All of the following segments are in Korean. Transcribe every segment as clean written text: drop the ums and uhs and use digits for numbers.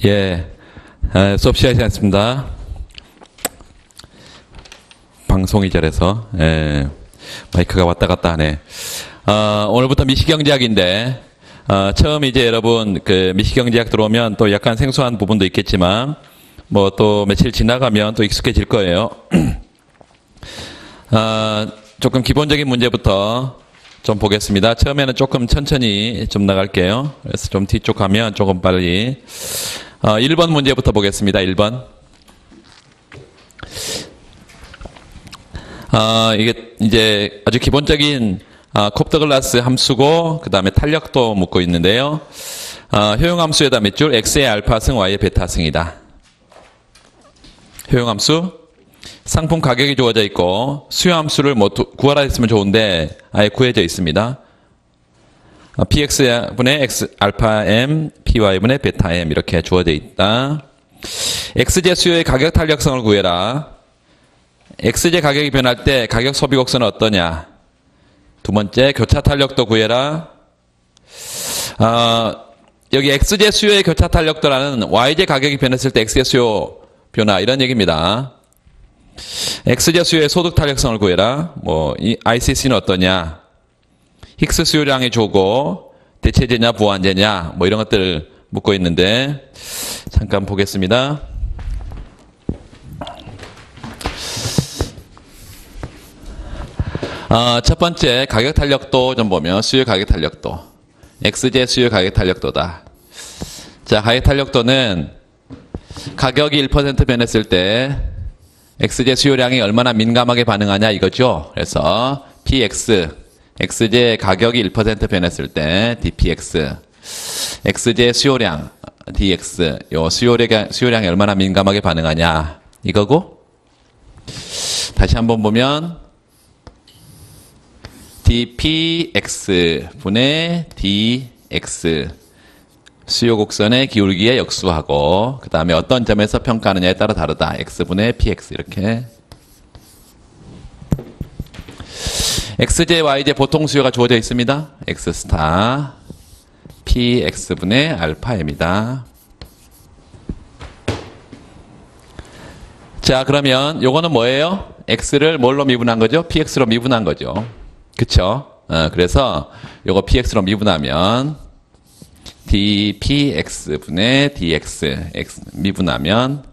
예, 수업 시작하겠습니다. 방송이 저래서 마이크가 왔다 갔다 하네. 오늘부터 미시경제학인데 처음 이제 여러분 그 미시경제학 들어오면 또 약간 생소한 부분도 있겠지만 뭐 또 며칠 지나가면 또 익숙해질 거예요. 조금 기본적인 문제부터 좀 보겠습니다. 처음에는 조금 천천히 좀 나갈게요. 그래서 좀 뒤쪽 가면 조금 빨리. 1번 문제부터 보겠습니다. 1번. 이게 이제 아주 기본적인 콥더글라스 함수고 그 다음에 탄력도 묻고 있는데요. 효용함수에다 몇 줄? x의 알파승, y의 베타승이다. 효용함수. 상품 가격이 주어져 있고 수요함수를 뭐 구하라 했으면 좋은데 아예 구해져 있습니다. px분의 x 알파 m, py분의 베타 m 이렇게 주어져 있다. x제 수요의 가격 탄력성을 구해라. x제 가격이 변할 때 가격 소비 곡선은 어떠냐. 두 번째 교차 탄력도 구해라. 여기 x제 수요의 교차 탄력도라는 y제 가격이 변했을 때 x제 수요 변화 이런 얘기입니다. x제 수요의 소득 탄력성을 구해라. 뭐 이 ICC는 어떠냐. 힉스 수요량이 주고 대체제냐 부환제냐 뭐 이런 것들 묻고 있는데 잠깐 보겠습니다. 첫 번째 가격 탄력도 좀 보면 수요 가격 탄력도 x제 수요 가격 탄력도다. 자, 가격 탄력도는 가격이 1% 변했을 때 x제 수요량이 얼마나 민감하게 반응하냐 이거죠. 그래서 px x제 가격이 1% 변했을 때 dpx x제 수요량 dx 요 수요량이 얼마나 민감하게 반응하냐 이거고, 다시 한번 보면 dpx 분의 dx 수요 곡선의 기울기에 역수하고 그 다음에 어떤 점에서 평가하느냐에 따라 다르다. x분의 px 이렇게. x제 y제 보통 수요가 주어져 있습니다. x 스타 px분의 알파 m이다. 자, 그러면 요거는 뭐예요? x를 뭘로 미분한 거죠? px로 미분한 거죠. 그쵸? 그래서 요거 px로 미분하면 dpx분의 dx x 미분하면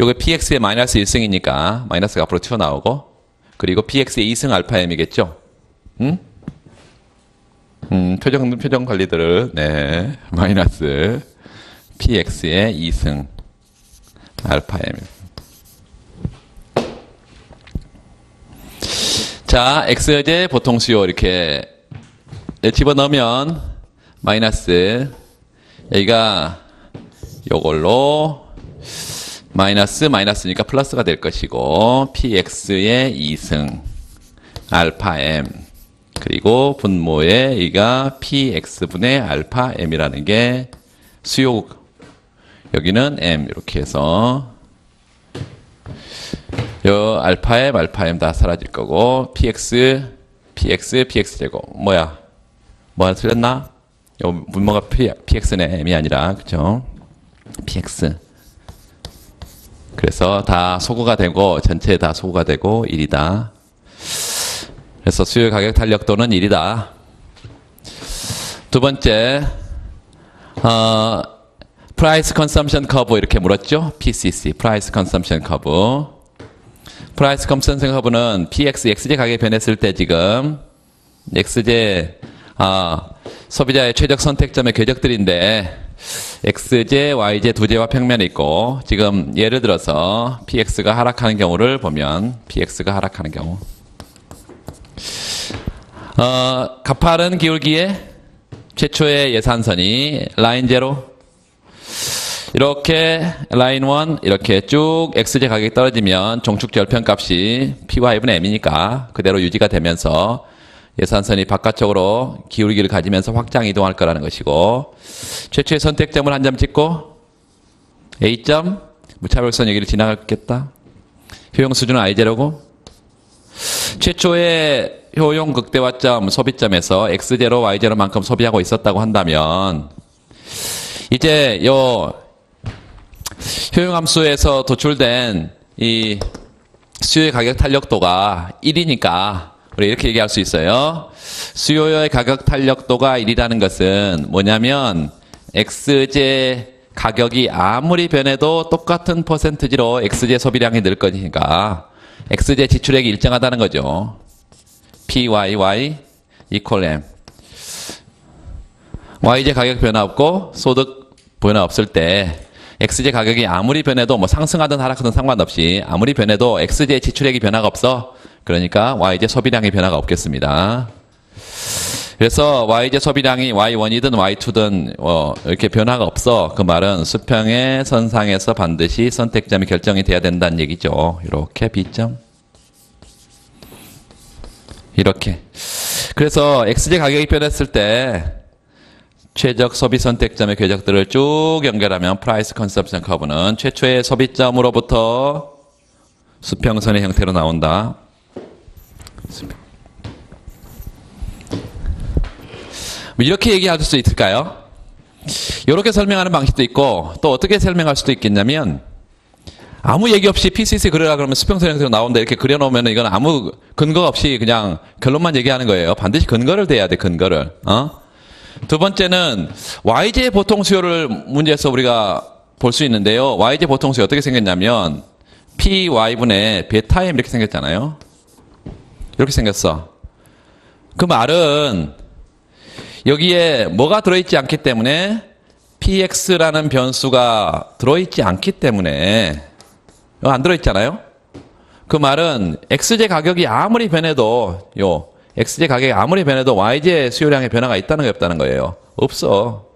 요게 px의 마이너스 1승이니까 마이너스가 앞으로 튀어나오고, 그리고 px의 2승 알파 m이겠죠? 응? 표정 관리들을 네 마이너스 px의 2승 알파 m. 자, x제 보통 수요 이렇게 집어넣으면 마이너스 여기가 요걸로 마이너스니까 플러스가 될 것이고 px의 2승 알파 m 그리고 분모에 여기가 px분의 알파 m이라는 게 수요, 여기는 m 이렇게 해서 요 알파 m 다 사라질 거고 px 제곱 뭐야? 뭐 하나 틀렸나? 요 분모가 px네 m이 아니라 그죠? px. 그래서 다 소구가 되고 전체 다 소구가 되고 1이다. 그래서 수요 가격 탄력도는 1이다. 두 번째 price consumption curve 이렇게 물었죠? PCC price consumption curve. price consumption curve는 px x제 가격이 변했을 때 지금 x제 소비자의 최적 선택점의 궤적들인데 x제, y제 두 제와 평면에 있고, 지금 예를 들어서 px가 하락하는 경우를 보면 px가 하락하는 경우 가파른 기울기에 최초의 예산선이 라인 제로 이렇게 라인 1 이렇게 쭉 x제 가격이 떨어지면 종축 절편값이 py분의 m이니까 그대로 유지가 되면서 예산선이 바깥쪽으로 기울기를 가지면서 확장 이동할 거라는 것이고, 최초의 선택점을 한 점 찍고 A점 무차별선 여기를 지나갔겠다. 효용 수준은 I0고 최초의 효용 극대화점 소비점에서 X0, Y0만큼 소비하고 있었다고 한다면 이제 요 효용함수에서 도출된 이 수요의 가격 탄력도가 1이니까 우리 이렇게 얘기할 수 있어요. 수요의 가격 탄력도가 1이라는 것은 뭐냐면 X제 가격이 아무리 변해도 똑같은 퍼센트지로 X제 소비량이 늘 거니까 X제 지출액이 일정하다는 거죠. PYY equal M. Y제 가격 변화 없고 소득 변화 없을 때 X제 가격이 아무리 변해도 뭐 상승하든 하락하든 상관없이 아무리 변해도 X제 지출액이 변화가 없어. 그러니까 Y제 소비량의 변화가 없겠습니다. 그래서 Y제 소비량이 Y1이든 Y2든 이렇게 변화가 없어. 그 말은 수평의 선상에서 반드시 선택점이 결정이 돼야 된다는 얘기죠. 이렇게 B점. 이렇게. 그래서 X제 가격이 변했을 때 최적 소비 선택점의 궤적들을 쭉 연결하면 프라이스 컨섭션 커브는 최초의 소비점으로부터 수평선의 형태로 나온다. 이렇게 얘기할 수 있을까요? 이렇게 설명하는 방식도 있고 또 어떻게 설명할 수도 있겠냐면 아무 얘기 없이 PCC 그려라 그러면 수평선 형태로 나온다 이렇게 그려놓으면 이건 아무 근거 없이 그냥 결론만 얘기하는 거예요. 반드시 근거를 대야 돼. 근거를. 두 번째는 YJ 보통 수요를 문제에서 우리가 볼 수 있는데요. YJ 보통 수요 어떻게 생겼냐면 PY분의 베타 M 이렇게 생겼잖아요. 이렇게 생겼어. 그 말은 여기에 뭐가 들어있지 않기 때문에 PX라는 변수가 들어있지 않기 때문에 안 들어있잖아요. 그 말은 XJ 가격이 아무리 변해도 XJ 가격이 아무리 변해도 YJ 수요량의 변화가 있다는 게 없다는 거예요. 없어.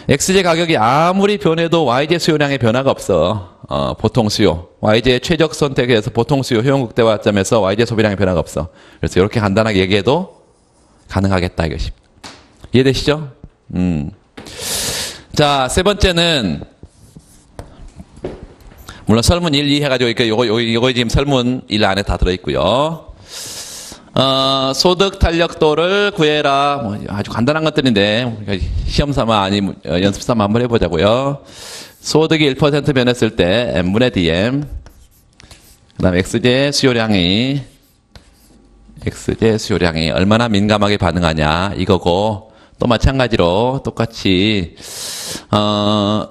XJ 가격이 아무리 변해도 YJ 수요량의 변화가 없어. 보통 수요. YJ의 최적 선택에서 보통 수요 효용 극대화점에서 YJ 소비량의 변화가 없어. 그래서 이렇게 간단하게 얘기해도 가능하겠다 이것이. 이해되시죠? 자, 세 번째는 물론 설문 1, 2 해가지고 이거 지금 설문 1 안에 다 들어있고요. 소득 탄력도를 구해라. 뭐 아주 간단한 것들인데 시험 삼아 아니 연습 삼아 한번 해보자고요. 소득이 1% 변했을 때 M분의 DM 그다음 X제 수요량이 얼마나 민감하게 반응하냐 이거고 또 마찬가지로 똑같이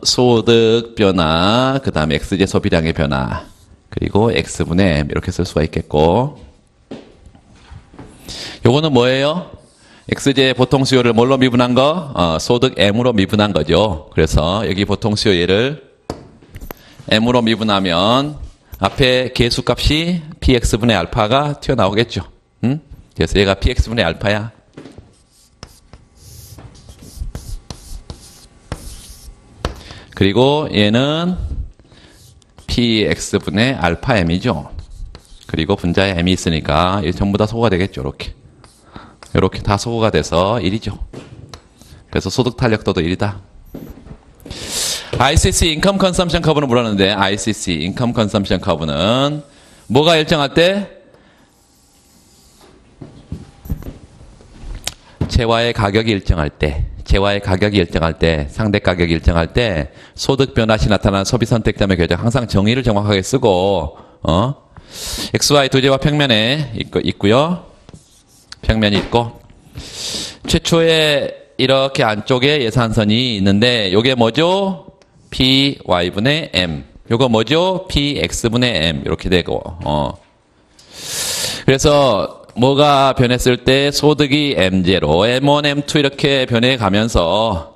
소득 변화 그 다음에 X제 소비량의 변화 그리고 X분의 M 이렇게 쓸 수가 있겠고 요거는 뭐예요? X제 보통 수요를 뭘로 미분한 거? 소득 M으로 미분한 거죠. 그래서 여기 보통 수요 얘를 M으로 미분하면 앞에 계수값이 PX분의 알파가 튀어나오겠죠. 그래서 얘가 PX분의 알파야. 그리고 얘는 PX분의 알파 M이죠. 그리고 분자에 M이 있으니까 이게 전부 다 소거가 되겠죠. 이렇게 다 소거가 돼서 1이죠. 그래서 소득 탄력도도 1이다. ICC 인컴 컨섬션 커브는 물었는데 ICC 인컴 컨섬션 커브는 뭐가 일정할 때? 재화의 가격이 일정할 때, 상대 가격이 일정할 때 소득 변화 시 나타나는 소비 선택점의 궤적 항상 정의를 정확하게 쓰고 XY 두 제와 평면에 있고요. 평면이 있고 최초에 이렇게 안쪽에 예산선이 있는데 요게 뭐죠? PY분의 M. 요거 뭐죠? PX분의 M. 이렇게 되고 그래서 뭐가 변했을 때 소득이 M0, M1, M2 이렇게 변해가면서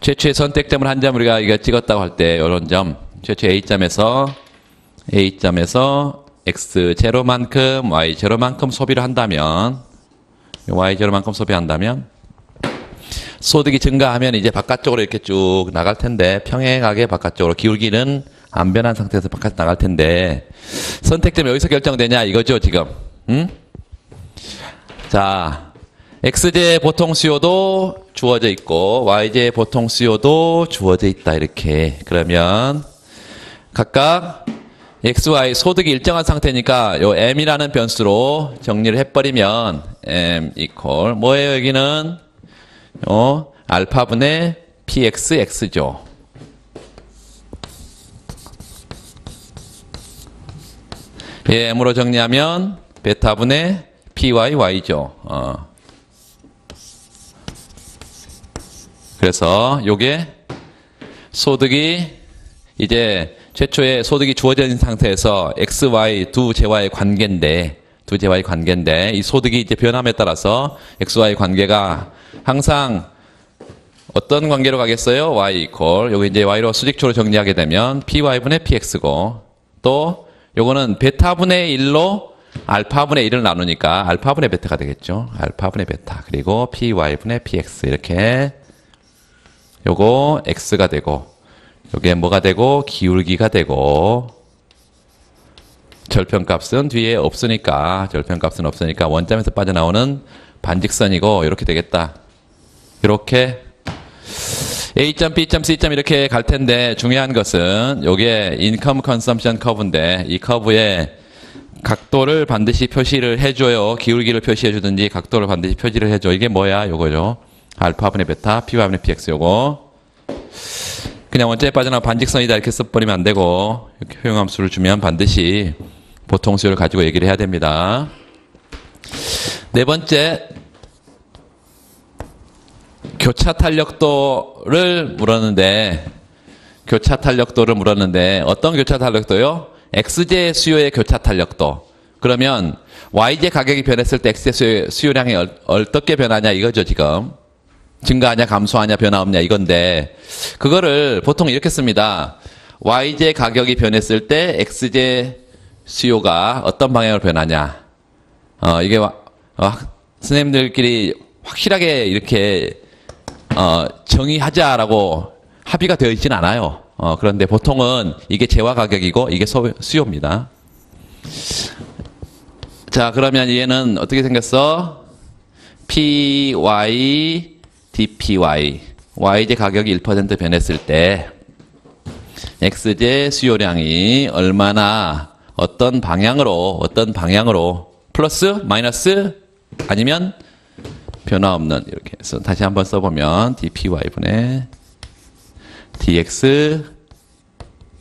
최초의 선택점을 한 점 우리가 이거 찍었다고 할 때 이런 점 최초 A점에서 X0만큼 Y0만큼 소비를 한다면 Y0만큼 소비한다면 소득이 증가하면 이제 바깥쪽으로 이렇게 쭉 나갈 텐데 평행하게 바깥쪽으로 기울기는 안 변한 상태에서 바깥 나갈 텐데 선택점이 여기서 결정되냐 이거죠 지금. 자, X제 보통 수요도 주어져 있고 Y제 보통 수요도 주어져 있다 이렇게. 그러면 각각 XY 소득이 일정한 상태니까 요 M이라는 변수로 정리를 해버리면 M 이퀄 뭐예요 여기는 알파분의 PXX죠. M으로 정리하면 베타분의 PYY죠. 그래서 요게 소득이 이제 최초에 소득이 주어져 있는 상태에서 XY 두 재와의 관계인데 이 소득이 이제 변함에 따라서 XY 관계가 항상 어떤 관계로 가겠어요? Y 이퀄. 요거 이제 Y로 수직초로 정리하게 되면 PY분의 PX고, 또 요거는 베타분의 1로 알파분의 1을 나누니까 알파분의 베타가 되겠죠. 알파분의 베타. 그리고 PY분의 PX. 이렇게 요거 X가 되고, 요게 뭐가 되고, 기울기가 되고, 절편값은 뒤에 없으니까, 원점에서 빠져나오는 반직선이고, 이렇게 되겠다. 이렇게 A점, B점, C점 이렇게 갈 텐데, 중요한 것은 요게 인컴 컨섬션 커브인데, 이 커브에 각도를 반드시 표시를 해줘요. 기울기를 표시해 주든지 각도를 반드시 표시를 해줘. 이게 뭐야? 요거죠. 알파분의 베타, P분의 PX 요거. 그냥 원점에 빠져나온 반직선이다 이렇게 써버리면 안 되고, 이렇게 효용함수를 주면 반드시 보통수를 가지고 얘기를 해야 됩니다. 네 번째, 교차 탄력도를 물었는데 어떤 교차 탄력도요? X제 수요의 교차 탄력도. 그러면 Y제 가격이 변했을 때 X제 수요량이 어떻게 변하냐 이거죠. 지금 증가하냐 감소하냐 변화 없냐 이건데, 그거를 보통 이렇게 씁니다. Y제 가격이 변했을 때 X제 수요가 어떤 방향으로 변하냐. 이게 선생님들끼리 확실하게 이렇게 정의하자라고 합의가 되어 있지는 않아요. 그런데 보통은 이게 재화 가격이고 이게 수요입니다. 자, 그러면 얘는 어떻게 생겼어? PY, DPY. Y제 가격이 1% 변했을 때 X제 수요량이 얼마나 어떤 방향으로 플러스, 마이너스 아니면 변화 없는, 이렇게 해서 다시 한번 써보면 dpy분의 dx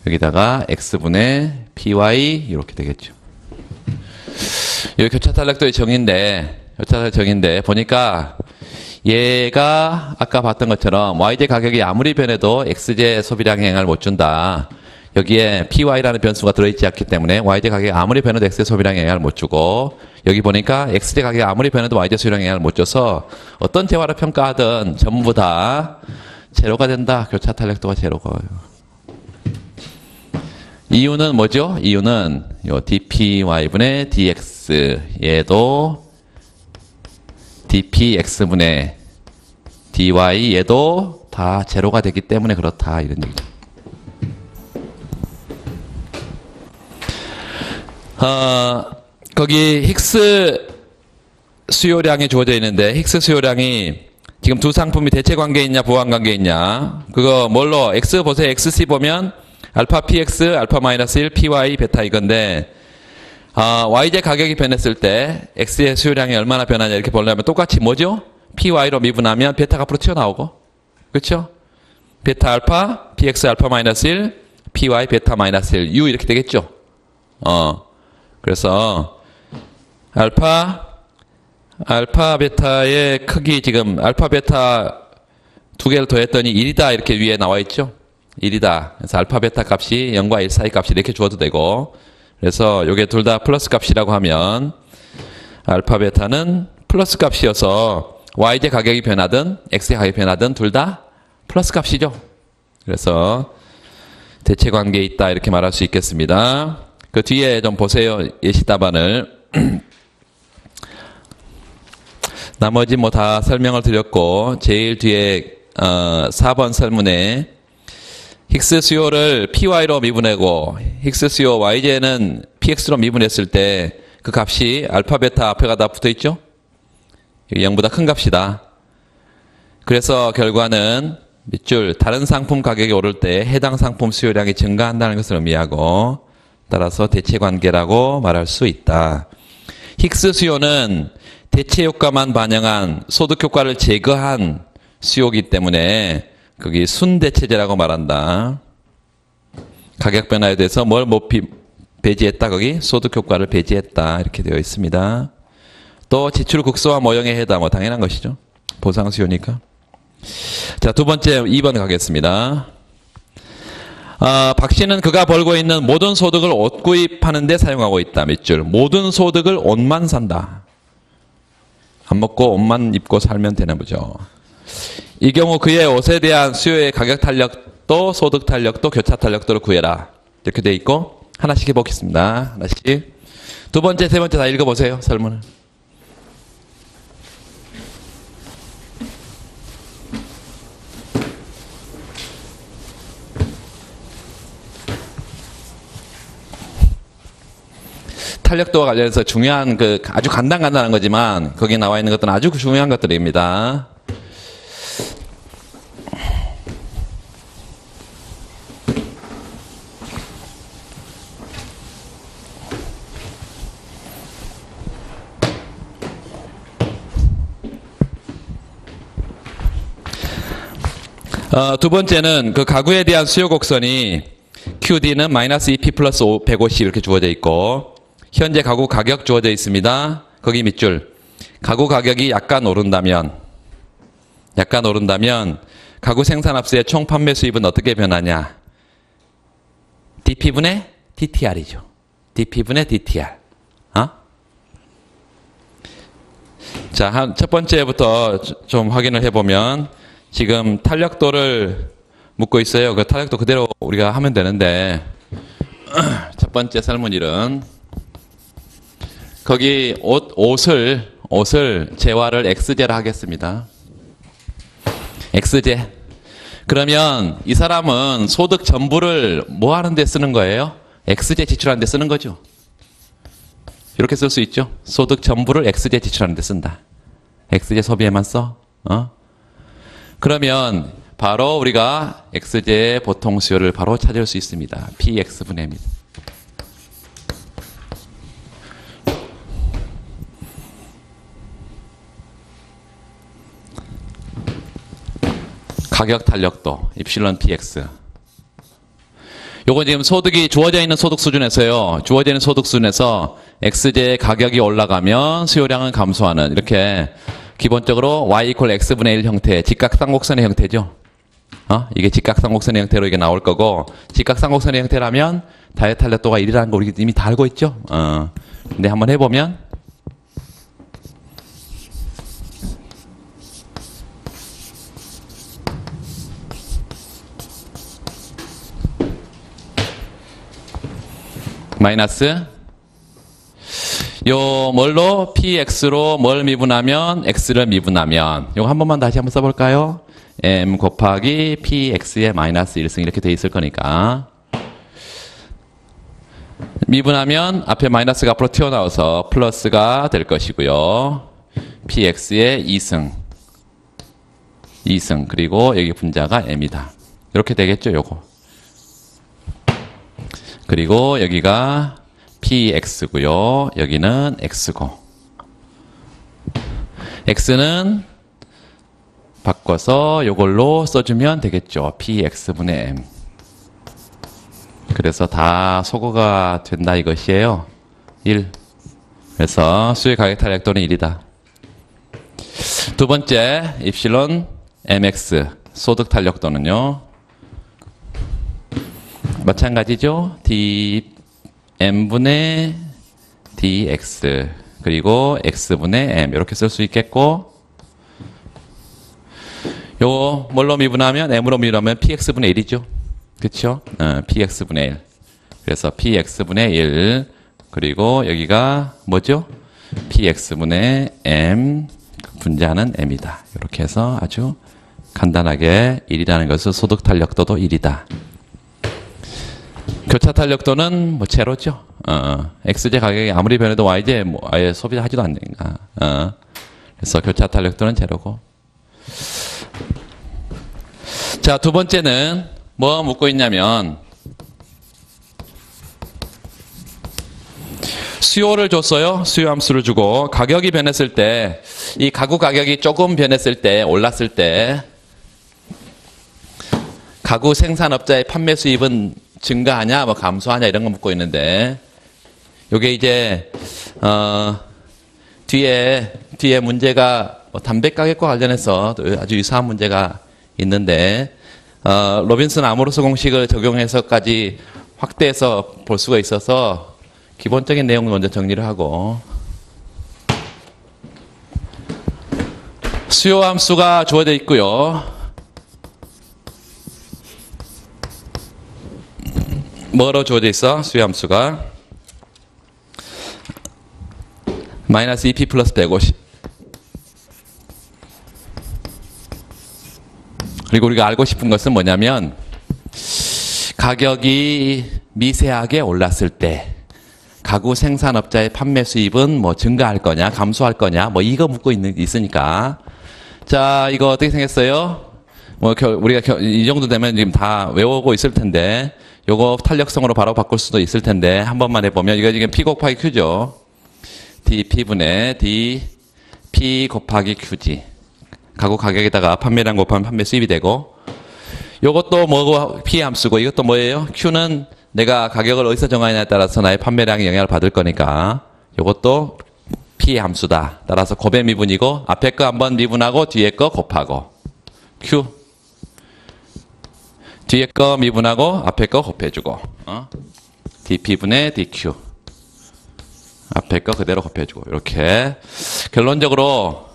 여기다가 x분의 py 이렇게 되겠죠. 여기 교차 탄력도의 정의인데 보니까 얘가 아까 봤던 것처럼 y제 가격이 아무리 변해도 x제 소비량에 영향을 못 준다. 여기에 py라는 변수가 들어있지 않기 때문에 y제 가격이 아무리 변해도 x제 소비량에 영향을 못 주고, 여기 보니까 x제 가격이 아무리 변해도 y제 수요량에 영향을 못 줘서 어떤 재화를 평가하든 전부 다 제로가 된다. 교차 탄력도가 제로가. 이유는 뭐죠? 이유는 요 dpy분의 dx, 얘도 dpx분의 dy, 얘도 다 제로가 되기 때문에 그렇다, 이런 얘기죠. 거기 힉스 수요량이 주어져 있는데, 힉스 수요량이 지금 두 상품이 대체 관계에 있냐 보완 관계에 있냐, 그거 뭘로 X 보세요. XC 보면 알파 PX, 알파 마이너스 1, PY, 베타 이건데, Y제 가격이 변했을 때 X의 수요량이 얼마나 변하냐 이렇게 보려면 똑같이 뭐죠? PY로 미분하면 베타가 앞으로 튀어나오고, 그렇죠? 베타 알파, PX 알파 마이너스 1, PY 베타 마이너스 1, U 이렇게 되겠죠? 그래서 알파 베타의 크기, 지금 알파 베타 두 개를 더했더니 1이다 이렇게 위에 나와 있죠. 1이다. 그래서 알파 베타 값이 0과 1 사이 값이 이렇게 주어도 되고, 그래서 요게 둘 다 플러스 값이라고 하면 알파 베타는 플러스 값이어서 Y제 가격이 변하든 X제 가격이 변하든 둘 다 플러스 값이죠. 그래서 대체 관계에 있다 이렇게 말할 수 있겠습니다. 그 뒤에 좀 보세요. 예시 답안을. 나머지 뭐 다 설명을 드렸고, 제일 뒤에 4번 설문에 힉스 수요를 PY로 미분하고 힉스 수요 YJ는 PX로 미분했을 때 그 값이 알파 베타 앞에가 다 붙어있죠. 0보다 큰 값이다. 그래서 결과는 밑줄 다른 상품 가격이 오를 때 해당 상품 수요량이 증가한다는 것을 의미하고, 따라서 대체관계라고 말할 수 있다. 힉스 수요는 대체 효과만 반영한 소득 효과를 제거한 수요이기 때문에 거기 순대체제라고 말한다. 가격 변화에 대해서 뭘 못 배제했다. 거기 소득 효과를 배제했다. 이렇게 되어 있습니다. 또 지출 국소와 모형의 해다. 뭐 당연한 것이죠. 보상 수요니까. 자, 두 번째 2번 가겠습니다. 박 씨는 그가 벌고 있는 모든 소득을 옷 구입하는 데 사용하고 있다. 밑줄. 모든 소득을 옷만 산다. 안 먹고 옷만 입고 살면 되는 거죠. 이 경우 그의 옷에 대한 수요의 가격 탄력도 소득 탄력도 교차 탄력도를 구해라. 이렇게 돼 있고 하나씩 해보겠습니다. 하나씩. 두 번째, 세 번째 다 읽어보세요. 설문을. 탄력도와 관련해서 중요한 아주 간단한 거지만 거기 나와 있는 것들은 아주 중요한 것들입니다. 두 번째는 그 가구에 대한 수요 곡선이 QD는 마이너스 2P 플러스 150 이렇게 주어져 있고 현재 가구 가격 주어져 있습니다. 거기 밑줄. 가구 가격이 약간 오른다면 가구 생산합수의 총 판매 수입은 어떻게 변하냐? DP분의 DTR이죠. DP분의 DTR. 자, 첫 번째부터 좀 확인을 해보면 지금 탄력도를 묻고 있어요. 그 탄력도 그대로 우리가 하면 되는데 첫 번째 설문일은 거기 옷을 재화를 X제로 하겠습니다. X제. 그러면 이 사람은 소득 전부를 뭐 하는 데 쓰는 거예요? X제 지출하는 데 쓰는 거죠. 이렇게 쓸 수 있죠. 소득 전부를 X제 지출하는 데 쓴다. X제 소비에만 써. 그러면 바로 우리가 X제의 보통 수요를 바로 찾을 수 있습니다. PX분의 M입니다. 가격 탄력도 입실론 PX. 요거 지금 소득이 주어져 있는 소득 수준에서요. 주어져 있는 소득 수준에서 X제의 가격이 올라가면 수요량은 감소하는 이렇게 기본적으로 Y 이퀄 X분의 1 형태, 직각삼곡선의 형태죠. 이게 직각삼곡선의 형태로 이게 나올 거고, 직각삼곡선의 형태라면 다이어트 탄력도가 1이라는 거 우리 이미 다 알고 있죠. 근데 한번 해보면, 마이너스 요 뭘로 px로 뭘 미분하면 x를 미분하면 요거 한 번만 다시 한번 써볼까요? m 곱하기 px의 마이너스 1승 이렇게 돼 있을 거니까 미분하면 앞에 마이너스가 앞으로 튀어나와서 플러스가 될 것이고요. px의 2승 그리고 여기 분자가 m이다. 이렇게 되겠죠 요거. 그리고 여기가 px고요. 여기는 x고. x는 바꿔서 이걸로 써주면 되겠죠. px분의 m. 그래서 다 소거가 된다 이것이에요. 1. 그래서 수요 가격 탄력도는 1이다. 두 번째 입실론 mx 소득 탄력도는요. 마찬가지죠. m분의 dx 그리고 x분의 m 이렇게 쓸 수 있겠고 요거 뭘로 미분하면 m으로 미분하면 px분의 1이죠. 그쵸? px분의 1 그래서 px분의 1 그리고 여기가 뭐죠? px분의 m 분자는 m이다. 이렇게 해서 아주 간단하게 1이라는 것은 소득 탄력도도 1이다. 교차 탄력도는 뭐 제로죠. X제 가격이 아무리 변해도 Y제 뭐 아예 소비하지도 않으니까. 그래서 교차 탄력도는 제로고. 자, 두 번째는 뭐 묻고 있냐면 수요를 줬어요. 수요 함수를 주고 가격이 변했을 때 이 가구 가격이 조금 변했을 때 올랐을 때 가구 생산업자의 판매 수입은 증가하냐 뭐 감소하냐 이런 거 묻고 있는데 요게 이제 뒤에 문제가 뭐 담배 가격과 관련해서 아주 유사한 문제가 있는데 로빈슨 아모르스 공식을 적용해서까지 확대해서 볼 수가 있어서 기본적인 내용을 먼저 정리를 하고, 수요 함수가 주어져 있고요. 뭐로 주어져 있어? 수요 함수가 마이너스 2p 플러스 150. 그리고 우리가 알고 싶은 것은 뭐냐면, 가격이 미세하게 올랐을 때 가구 생산업자의 판매 수입은 뭐 증가할 거냐 감소할 거냐 뭐 이거 묻고 있으니까, 자 이거 어떻게 생겼어요? 뭐 우리가 이 정도 되면 지금 다 외우고 있을 텐데, 요거 탄력성으로 바로 바꿀 수도 있을 텐데 한 번만 해보면, 이거 지금 P 곱하기 Q죠. DP분의 DP 곱하기 Q지. 가구 가격에다가 판매량 곱하면 판매 수입이 되고, 요것도 뭐고 P 함수고, 이것도 뭐예요? Q는 내가 가격을 어디서 정하느냐에 따라서 나의 판매량에 영향을 받을 거니까 요것도 P 함수다. 따라서 곱의 미분이고, 앞에 거 한번 미분하고 뒤에 거 곱하고 Q, 뒤에 거 미분하고 앞에 거 곱해주고, DP분의 DQ, 앞에 거 그대로 곱해주고, 이렇게 결론적으로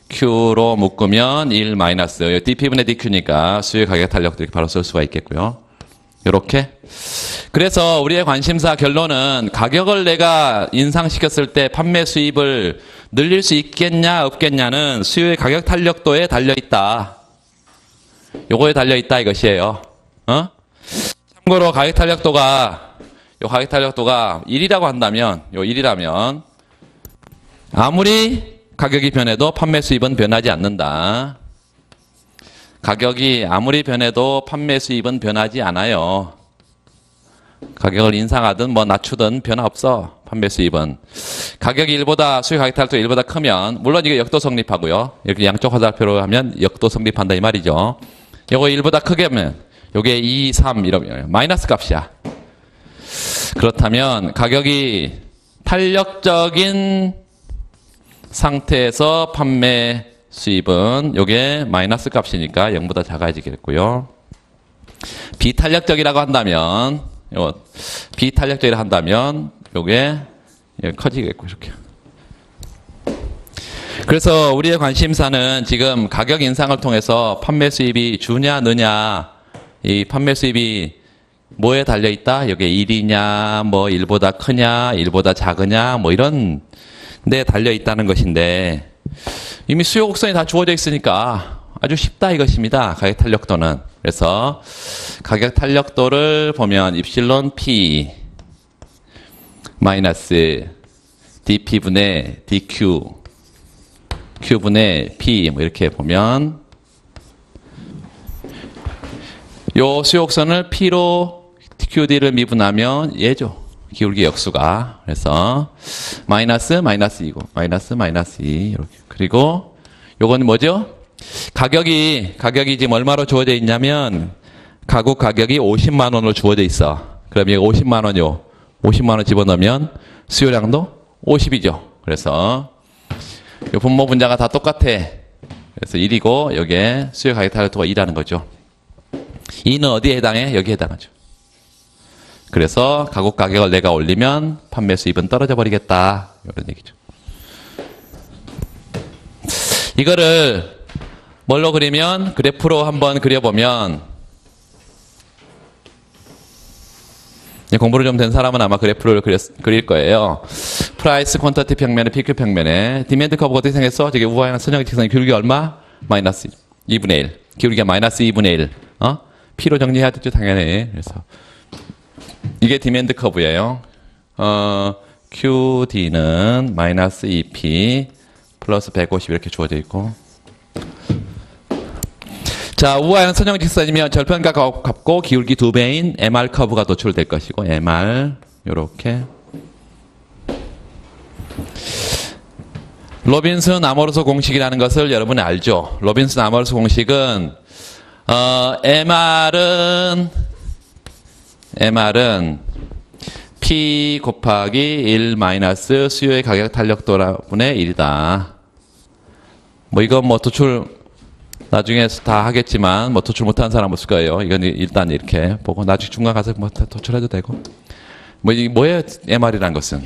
Q로 묶으면 1 마이너스 DP분의 DQ니까 수요 가격 탄력도 이렇게 바로 쓸 수가 있겠고요. 이렇게. 그래서 우리의 관심사 결론은, 가격을 내가 인상시켰을 때 판매 수입을 늘릴 수 있겠냐 없겠냐는 수요의 가격 탄력도에 달려있다. 요거에 달려있다 이것이에요. 참고로 가격 탄력도가 1이라고 한다면, 요 1이라면 아무리 가격이 변해도 판매 수입은 변하지 않는다. 가격이 아무리 변해도 판매 수입은 변하지 않아요. 가격을 인상하든 뭐 낮추든 변화 없어. 판매 수입은. 가격이 1보다, 수요 가격 탄력도 1보다 크면, 물론 이게 역도 성립하고요. 이렇게 양쪽 화살표로 하면 역도 성립한다 이 말이죠. 요거 1보다 크게 하면 요게 2, 3 이러면 마이너스 값이야. 그렇다면 가격이 탄력적인 상태에서 판매 수입은 요게 마이너스 값이니까 0보다 작아지겠고요. 비탄력적이라고 한다면, 비탄력적이라 한다면 요게 커지겠고, 이렇게. 그래서 우리의 관심사는 지금 가격 인상을 통해서 판매 수입이 주냐 느냐, 이 판매 수입이 뭐에 달려있다? 여기에 1이냐, 뭐 1보다 크냐, 1보다 작으냐, 뭐 이런 데 달려있다는 것인데, 이미 수요 곡선이 다 주어져 있으니까 아주 쉽다 이것입니다. 가격 탄력도는. 그래서 가격 탄력도를 보면 입실론 P 마이너스 DP분의 DQ Q분의 P 뭐 이렇게 보면, 요 수요 곡선을 P로 QD를 미분하면 얘죠. 기울기 역수가. 그래서 마이너스 마이너스 2고 마이너스 마이너스 2 이렇게. 그리고 요건 뭐죠? 가격이 지금 얼마로 주어져 있냐면, 가구 가격이 50만 원으로 주어져 있어. 그럼 이거 50만 원이요. 50만 원 집어넣으면 수요량도 50이죠. 그래서 요 분모 분자가 다 똑같아. 그래서 1이고 여기에 수요 가격 탄력도가 2라는 거죠. 2는 어디에 해당해? 여기에 해당하죠. 그래서 가구 가격을 내가 올리면 판매 수입은 떨어져 버리겠다. 이런 얘기죠. 이거를 뭘로 그리면, 그래프로 한번 그려보면, 공부를 좀 된 사람은 아마 그래프를 그릴 거예요. 프라이스 퀀터티 평면에 PQ 평면에 디맨드 커브가 어떻게 생겼어? 저기 우하향 선형의 직선의 기울기 얼마? 마이너스 2분의 1. 기울기가 마이너스 2분의 1. P로 정리해야 되죠, 당연히. 그래서 이게 디맨드 커브예요. QD는 마이너스 2P 플러스 150 이렇게 주어져 있고. 자, 우하향 선형 직선이면 절편과 같고 기울기 2배인 MR 커브가 도출될 것이고, MR 요렇게. 로빈슨 아모르소 공식이라는 것을 여러분이 알죠? 로빈슨 아모르소 공식은 MR은 P 곱하기 1 마이너스 수요의 가격 탄력도분의 1이다. 뭐 이건 뭐 도출 나중에 다 하겠지만 뭐 도출 못하는 사람 없을 거예요. 이건 일단 이렇게 보고 나중에 중간 가서 뭐 도출해도 되고. 뭐 이게 뭐예요? MR이란 것은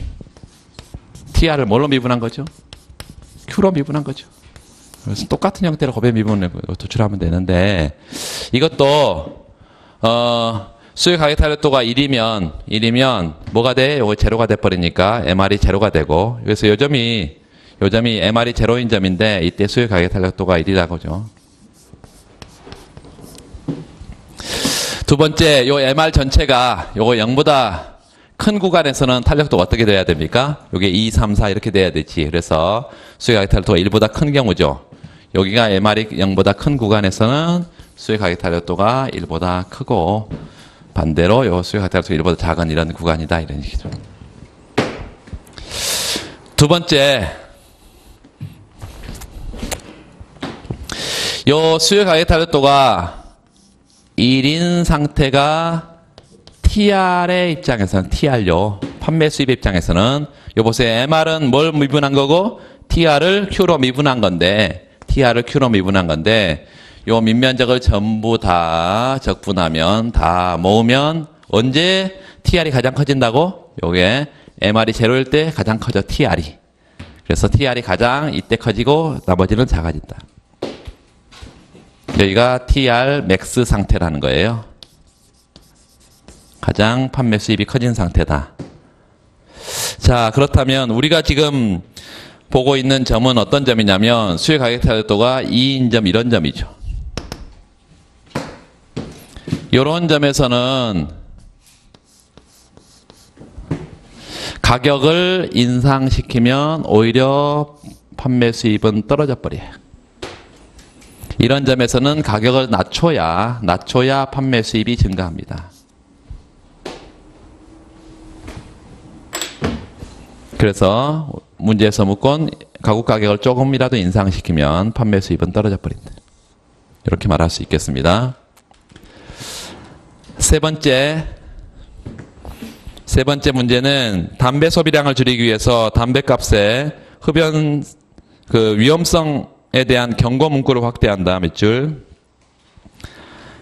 TR을 뭘로 미분한 거죠? Q로 미분한 거죠. 그래서 똑같은 형태로 곱의 미분을 도출하면 되는데 이것도 수요 가격 탄력도가 1이면 뭐가 돼? 요거 제로가 돼 버리니까 MR이 제로가 되고 그래서 요점이 MR이 제로인 점인데 이때 수요 가격 탄력도가 1이라고죠. 두 번째, 요 MR 전체가 요거 0보다 큰 구간에서는 탄력도가 어떻게 돼야 됩니까? 요게 2, 3, 4 이렇게 돼야 되지. 그래서 수요 가격 탄력도가 1보다 큰 경우죠. 여기가 MR이 0보다 큰 구간에서는 수요 가격 탄력도가 1보다 크고 반대로 요 수요 가격 탄력도가 1보다 작은 이런 구간이다. 이런 얘기죠. 두 번째, 요 수요 가격 탄력도가 1인 상태가 TR의 입장에서는 TR요. 판매 수입 입장에서는 요 보세요. MR은 뭘 미분한 거고 TR을 Q로 미분한 건데 요 밑면적을 전부 다 적분하면 다 모으면 언제 TR이 가장 커진다고? 요게 MR이 제로일 때 가장 커져 TR이. 그래서 TR이 가장 이때 커지고 나머지는 작아진다. 여기가 TR 맥스 상태라는 거예요. 가장 판매 수입이 커진 상태다. 자, 그렇다면 우리가 지금 보고 있는 점은 어떤 점이냐면 수요 가격 탄력도가 2인 점 이런 점이죠. 이런 점에서는 가격을 인상시키면 오히려 판매 수입은 떨어져 버려요. 이런 점에서는 가격을 낮춰야 판매 수입이 증가합니다. 그래서 문제에서 묻곤 가구 가격을 조금이라도 인상시키면 판매 수입은 떨어져 버린다. 이렇게 말할 수 있겠습니다. 세 번째 문제는 담배 소비량을 줄이기 위해서 담배값의 흡연 위험성에 대한 경고 문구를 확대한다. 몇 줄.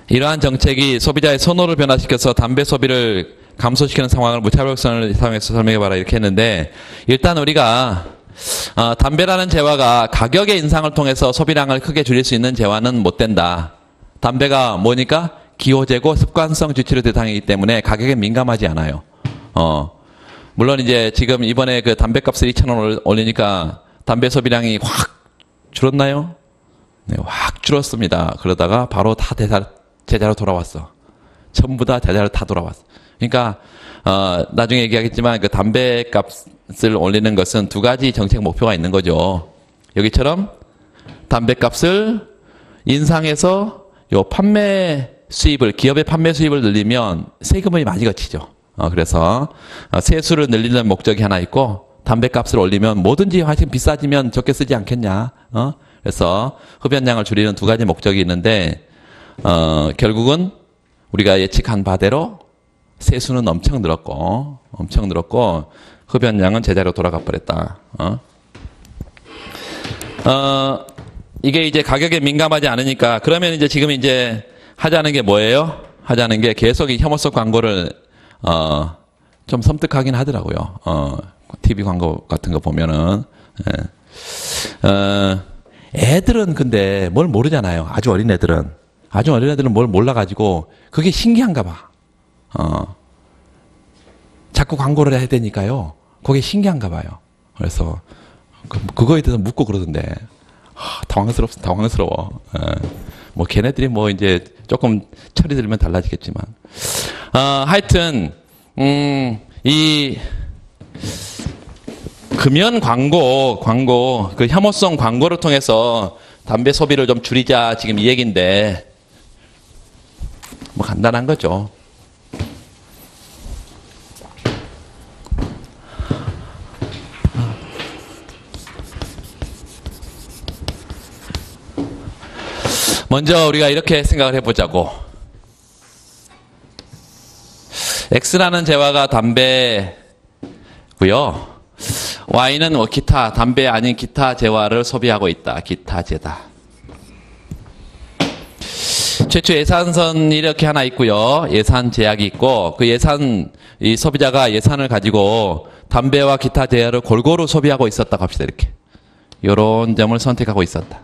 이러한 정책이 소비자의 선호를 변화시켜서 담배 소비를 감소시키는 상황을 무차별성을 사용해서 설명해봐라 이렇게 했는데 일단 우리가 담배라는 재화가 가격의 인상을 통해서 소비량을 크게 줄일 수 있는 재화는 못 된다. 담배가 뭐니까 기호제고 습관성 주치료 대상이기 때문에 가격에 민감하지 않아요. 물론 이제 지금 이번에 그 담배값을 2,000원 올리니까 담배 소비량이 확 줄었나요? 네, 확 줄었습니다. 그러다가 바로 다 제자로 돌아왔어. 전부 다 제자로 다 돌아왔어. 그러니까 나중에 얘기하겠지만 그 담배값을 올리는 것은 두 가지 정책 목표가 있는 거죠. 여기처럼 담배값을 인상해서 요 판매 수입을 기업의 판매 수입을 늘리면 세금이 많이 거치죠. 그래서 세수를 늘리는 목적이 하나 있고 담배값을 올리면 뭐든지 하여튼 비싸지면 적게 쓰지 않겠냐. 그래서 흡연량을 줄이는 두 가지 목적이 있는데 결국은 우리가 예측한 바대로 세수는 엄청 늘었고 흡연량은 제자리로 돌아가 버렸다. 이게 이제 가격에 민감하지 않으니까 그러면 이제 지금 이제 하자는 게 뭐예요? 하자는 게 계속 이 혐오성 광고를 좀 섬뜩하긴 하더라고요. TV 광고 같은 거 보면은 애들은 근데 뭘 모르잖아요. 아주 어린 애들은 뭘 몰라가지고 그게 신기한가 봐. 자꾸 광고를 해야 되니까요. 그게 신기한가 봐요. 그래서 그거에 대해서 묻고 그러던데 당황스러워. 뭐 걔네들이 뭐 이제 조금 철이 들면 달라지겠지만 하여튼 이 금연 광고 그 혐오성 광고를 통해서 담배 소비를 좀 줄이자 지금 이 얘기인데 뭐 간단한 거죠. 먼저 우리가 이렇게 생각을 해보자고. X라는 재화가 담배고요. Y는 뭐 기타, 담배 아닌 기타 재화를 소비하고 있다. 기타 재다. 최초 예산선 이렇게 하나 있고요. 예산 제약이 있고 그 예산, 이 소비자가 예산을 가지고 담배와 기타 재화를 골고루 소비하고 있었다고 합시다. 이렇게. 요런 점을 선택하고 있었다.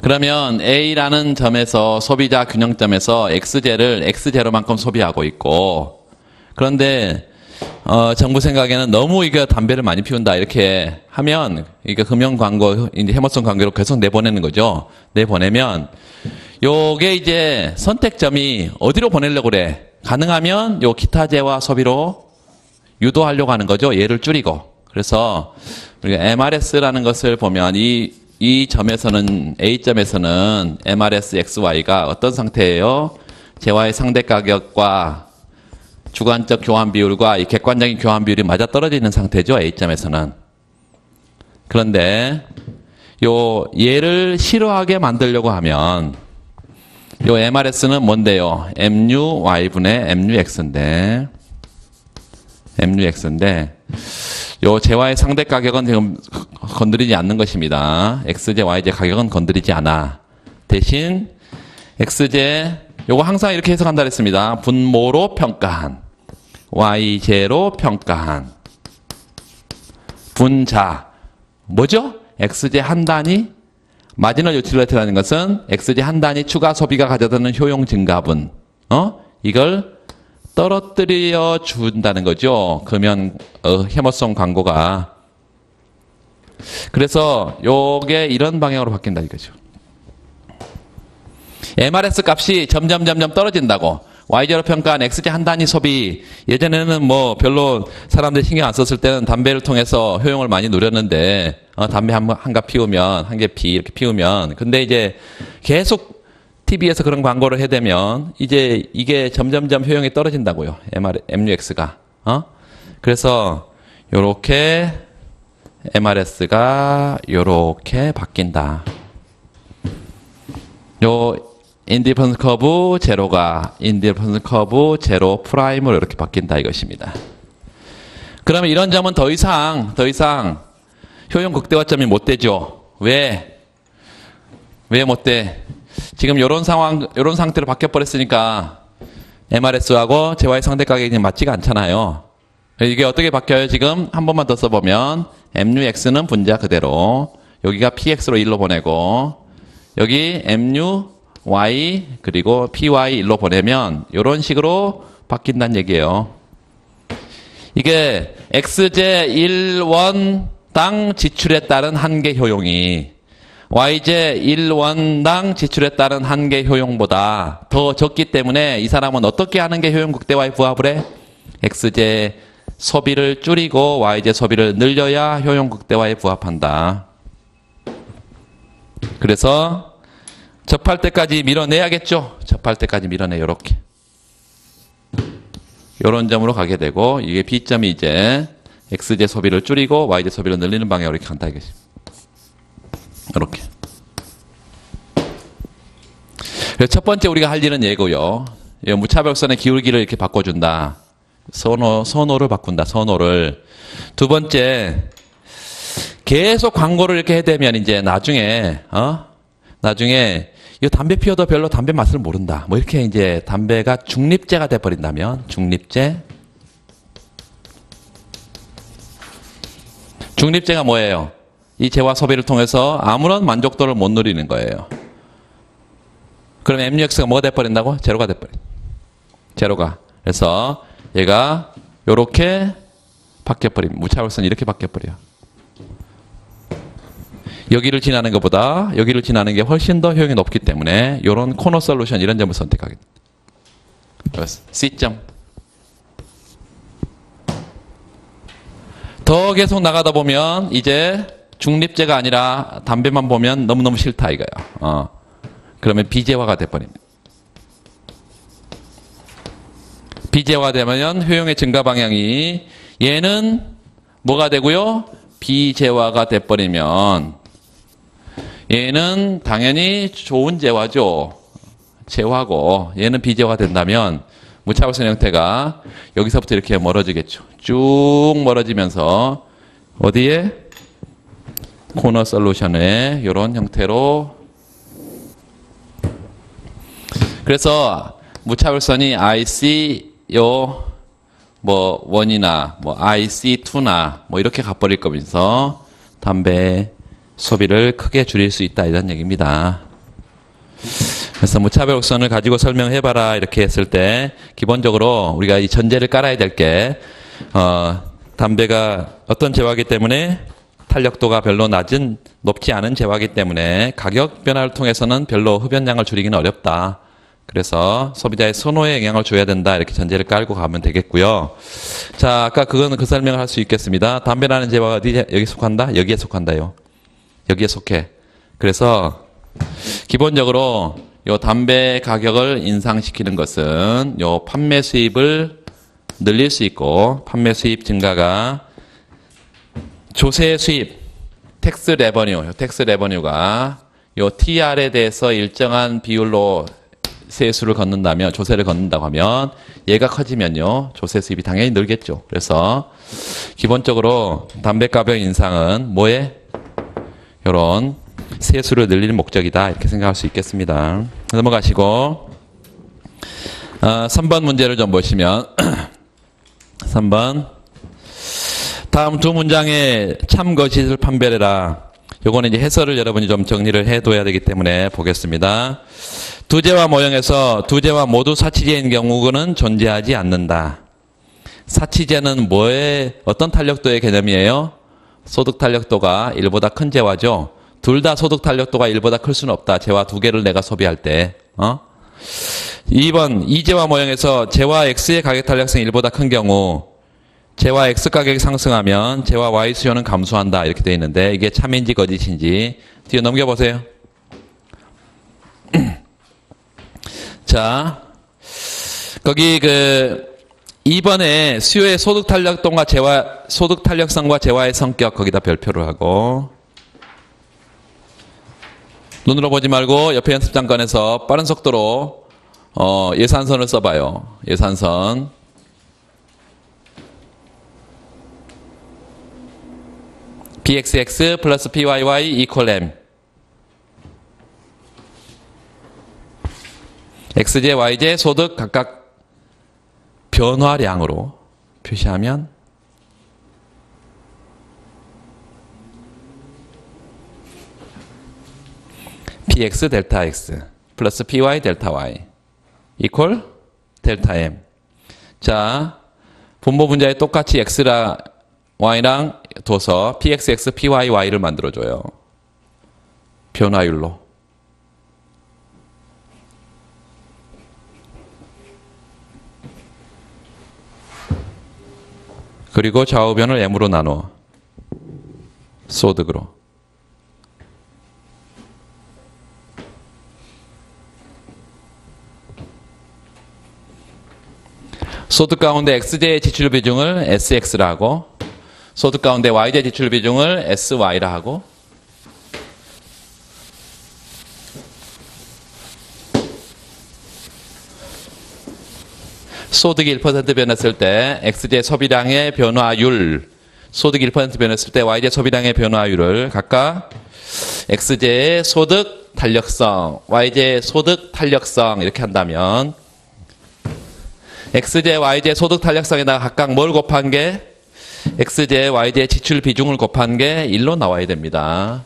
그러면 A라는 점에서 소비자 균형점에서 X제를 X제로만큼 소비하고 있고 그런데 정부 생각에는 너무 이게 담배를 많이 피운다 이렇게 하면 이게 금연 광고, 이제 해머성 광고로 계속 내보내는 거죠. 내보내면 요게 이제 선택점이 어디로 보내려고 그래? 가능하면 요 기타제와 소비로 유도하려고 하는 거죠. 얘를 줄이고. 그래서 우리가 MRS라는 것을 보면 이 점에서는 A점에서는 MRS XY가 어떤 상태예요? 재화의 상대 가격과 주관적 교환 비율과 이 객관적인 교환 비율이 맞아 떨어지는 상태죠. A점에서는. 그런데 얘를 싫어하게 만들려고 하면 요 MRS는 뭔데요? MUY분의 MUX인데 요 재화의 상대 가격은 지금 건드리지 않는 것입니다. X제, Y제 가격은 건드리지 않아. 대신 X제, 요거 항상 이렇게 해석한다 그랬습니다. 분모로 평가한, Y제로 평가한, 분자. 뭐죠? X제 한 단위, 마지널 유틸리티라는 것은 X제 한 단위 추가 소비가 가져다는 효용 증가분. 이걸 떨어뜨려 준다는 거죠. 금연 혐오성 광고가. 그래서 요게 이런 방향으로 바뀐다 이거죠. MRS 값이 점점 떨어진다고. Y제로 평가한 X제 한 단위 소비. 예전에는 뭐 별로 사람들이 신경 안 썼을 때는 담배를 통해서 효용을 많이 누렸는데 담배 한 갑 피우면 한 개 피 이렇게 피우면 근데 이제 계속 TV에서 그런 광고를 해대면 이제 이게 점점점 효용이 떨어진다고요. MUX가. 그래서 요렇게 MRS가 요렇게 바뀐다. 요 인디펜던트 커브 제로가 인디펜던트 커브 제로 프라임으로 이렇게 바뀐다 이것입니다. 그러면 이런 점은 더 이상 효용 극대화점이 못 되죠. 왜 못 돼? 지금 요런 상태로 바뀌어버렸으니까 MRS하고 재화의 상대 가격이 맞지가 않잖아요. 이게 어떻게 바뀌어요? 지금 한 번만 더 써보면 MUX는 분자 그대로 여기가 PX로 1로 보내고 여기 MUY 그리고 PY 1로 보내면 이런 식으로 바뀐다는 얘기예요. 이게 X제 1원당 지출에 따른 한계 효용이 Y제 1원당 지출에 따른 한계 효용보다 더 적기 때문에 이 사람은 어떻게 하는 게 효용 극대화에 부합을 해? X제 소비를 줄이고 Y제 소비를 늘려야 효용 극대화에 부합한다. 그래서 접할 때까지 밀어내야겠죠. 접할 때까지 밀어내 요렇게. 요런 점으로 가게 되고 이게 B점이 이제 X제 소비를 줄이고 Y제 소비를 늘리는 방향으로 이렇게 간다 이것입니다. 이렇게. 첫 번째 우리가 할 일은 얘고요. 무차별선의 기울기를 이렇게 바꿔준다. 선호를 바꾼다. 선호를. 두 번째, 계속 광고를 이렇게 해대면 이제 나중에 이 담배 피워도 별로 담배 맛을 모른다. 뭐 이렇게 이제 담배가 중립제가 돼버린다면 중립제가 뭐예요? 이 재화 소비를 통해서 아무런 만족도를 못 누리는 거예요. 그럼 MUX가 뭐가 돼버린다고? 제로가 돼버려. 제로가. 그래서 얘가 요렇게 바뀌어버립니다. 무차별선이 이렇게 바뀌어버려. 여기를 지나는 것보다 여기를 지나는 게 훨씬 더 효용이 높기 때문에 요런 코너 솔루션 이런 점을 선택하게 됩니다. C점. 더 계속 나가다 보면 이제 중립제가 아니라 담배만 보면 너무너무 싫다 이거예요. 그러면 비제화가 돼버립니다. 비제화 되면 효용의 증가 방향이 얘는 뭐가 되고요? 비제화가 돼버리면 얘는 당연히 좋은 재화죠. 제화고 얘는 비제화가 된다면 무차별선 형태가 여기서부터 이렇게 멀어지겠죠. 쭉 멀어지면서 어디에? 코너 솔루션에 이런 형태로. 그래서 무차별선이 IC 요 뭐 1이나 뭐 IC2나 뭐 이렇게 가버릴 거면서 담배 소비를 크게 줄일 수 있다 이런 얘기입니다. 그래서 무차별 곡선을 가지고 설명해봐라 이렇게 했을 때 기본적으로 우리가 이 전제를 깔아야 될 게 담배가 어떤 재화이기 때문에 탄력도가 별로 높지 않은 재화이기 때문에 가격 변화를 통해서는 별로 흡연량을 줄이기는 어렵다. 그래서 소비자의 선호에 영향을 줘야 된다 이렇게 전제를 깔고 가면 되겠고요. 자, 아까 그거는 그 설명을 할 수 있겠습니다. 담배라는 재화가 어디 여기 속한다? 여기에 속한다요. 여기에 속해. 그래서 기본적으로 요 담배 가격을 인상시키는 것은 요 판매 수입을 늘릴 수 있고 판매 수입 증가가 조세 수입 텍스 레버뉴가 요 TR에 대해서 일정한 비율로 세수를 걷는다면 조세를 걷는다고 하면 얘가 커지면요 조세 수입이 당연히 늘겠죠. 그래서 기본적으로 담배 가격 인상은 뭐에? 요런 세수를 늘리는 목적이다 이렇게 생각할 수 있겠습니다. 넘어가시고 3번 문제를 좀 보시면 3번 다음 두 문장에 참거짓을 판별해라. 요거는 이제 해설을 여러분이 좀 정리를 해둬야 되기 때문에 보겠습니다. 두 재화 모형에서 두 재화 모두 사치제인 경우는 존재하지 않는다. 사치제는 어떤 탄력도의 개념이에요? 소득 탄력도가 1보다 큰 재화죠. 둘 다 소득 탄력도가 1보다 클 수는 없다. 재화 두 개를 내가 소비할 때. 2번 이재화 모형에서 재화 X의 가격 탄력성이 1보다 큰 경우 재화 X 가격이 상승하면 재화 Y 수요는 감소한다 이렇게 되어 있는데 이게 참인지 거짓인지 뒤에 넘겨보세요. 자, 거기 2번에 수요의 소득 탄력성과 재화의 성격 거기다 별표를 하고 눈으로 보지 말고 옆에 연습장 꺼내서 빠른 속도로 예산선을 써봐요. 예산선. pxx 플러스 pyy 이퀄 m xj, yj 소득 각각 변화량으로 표시하면 px 델타 x 플러스 py 델타 y 이퀄 델타 m. 자, 분모 분자에 똑같이 x랑 y랑 둬서 pxx, pyy를 만들어줘요. 변화율로. 그리고 좌우변을 m으로 나눠. 소득으로. 소득 가운데 xj의 지출 비중을 sx라 하고 소득 가운데 yj 지출 비중을 sy라 하고 소득이 1% 변했을 때 xj 소비량의 변화율 소득이 1% 변했을 때 yj 소비량의 변화율을 각각 xj의 소득 탄력성 yj의 소득 탄력성 이렇게 한다면 xj, yj 소득 탄력성에다가 각각 뭘 곱한 게 xj, yj 지출 비중을 곱한 게 1로 나와야 됩니다.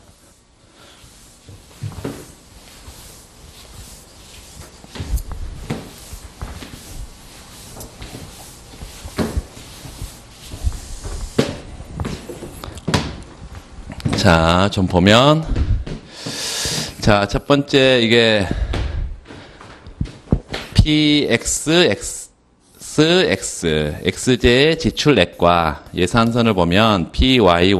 자, 좀 보면 자, 첫 번째 이게 xj의 지출액과 예산선을 보면 pyy,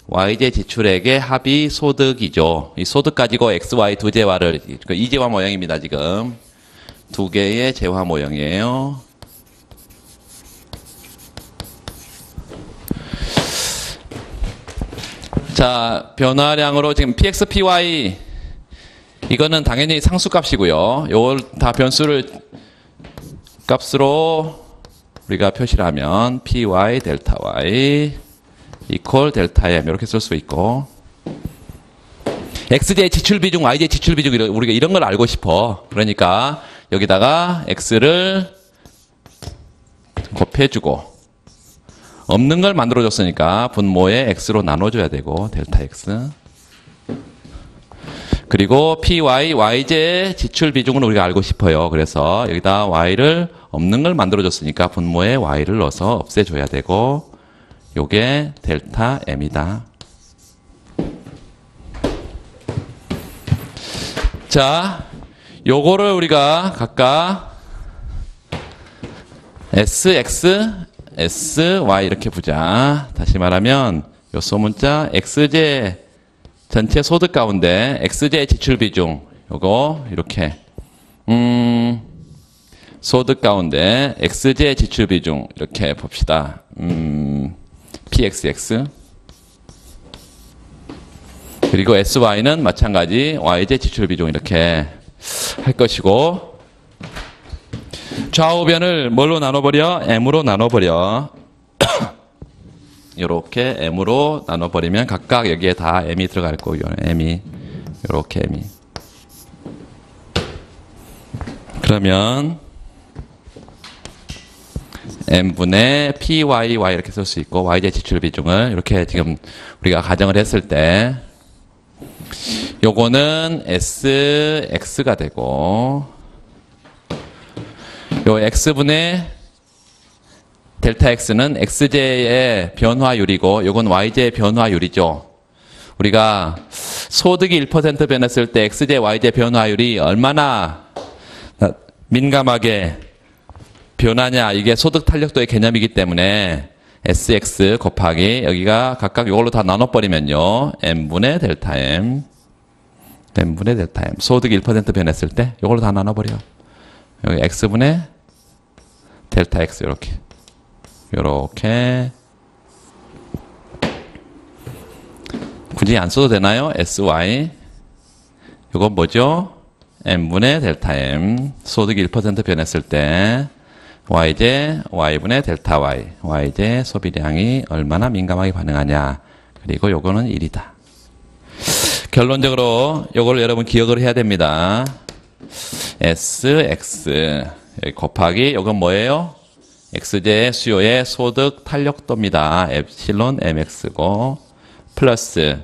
yj 지출액의 합이 소득이죠. 이 소득 가지고 x, y 두 재화를 이재화 모형입니다. 지금 두 개의 재화 모형이에요. 자, 변화량으로 지금 px, py 이거는 당연히 상수값이고요. 요걸 다 변수를 값으로 우리가 표시를 하면 py 델타 y 이퀄 델타 m 이렇게 쓸 수 있고, xj 지출 비중, yj 지출 비중, 우리가 이런 걸 알고 싶어. 그러니까 여기다가 x를 곱해주고, 없는 걸 만들어줬으니까 분모에 x로 나눠줘야 되고, 델타 x. 그리고 py, yj 지출 비중은 우리가 알고 싶어요. 그래서 여기다 y를 없는 걸 만들어줬으니까 분모에 y를 넣어서 없애줘야 되고, 요게 델타 m이다. 자, 요거를 우리가 각각 sx, sy 이렇게 보자. 다시 말하면 요 소문자 xj 전체 소득 가운데 xj 지출 비중 요거 이렇게 소득 가운데 xj 지출 비중 이렇게 봅시다. pxx 그리고 sy는 마찬가지 yj 지출 비중 이렇게 할 것이고, 좌우변을 뭘로 나눠버려? m으로 나눠버려. 이렇게 m으로 나눠버리면 각각 여기에 다 m이 들어갈 거고요. m이 이렇게 m이. 그러면 m분의 py 이렇게 쓸 수 있고, yj 지출 비중을 이렇게 지금 우리가 가정을 했을 때 요거는 sx가 되고, 요 x분의 델타 x는 xj의 변화율이고, 요건 yj의 변화율이죠. 우리가 소득이 1% 변했을 때 xj, yj 변화율이 얼마나 민감하게 변하냐, 이게 소득 탄력도의 개념이기 때문에 sx 곱하기 여기가 각각 이걸로 다 나눠버리면요, m분의 델타 m, m분의 델타 m. 소득이 1% 변했을 때 이걸로 다 나눠버려. 여기 x분의 델타 x 이렇게 굳이 안 써도 되나요? sy 이건 뭐죠? m분의 델타 m. 소득이 1% 변했을 때 yj, y분의 델타 y, yj 소비량이 얼마나 민감하게 반응하냐. 그리고 요거는 1이다. 결론적으로 요걸 여러분 기억을 해야 됩니다. sx 여기 곱하기 요건 뭐예요? xj 수요의 소득 탄력도입니다. 엡실론 mx고, 플러스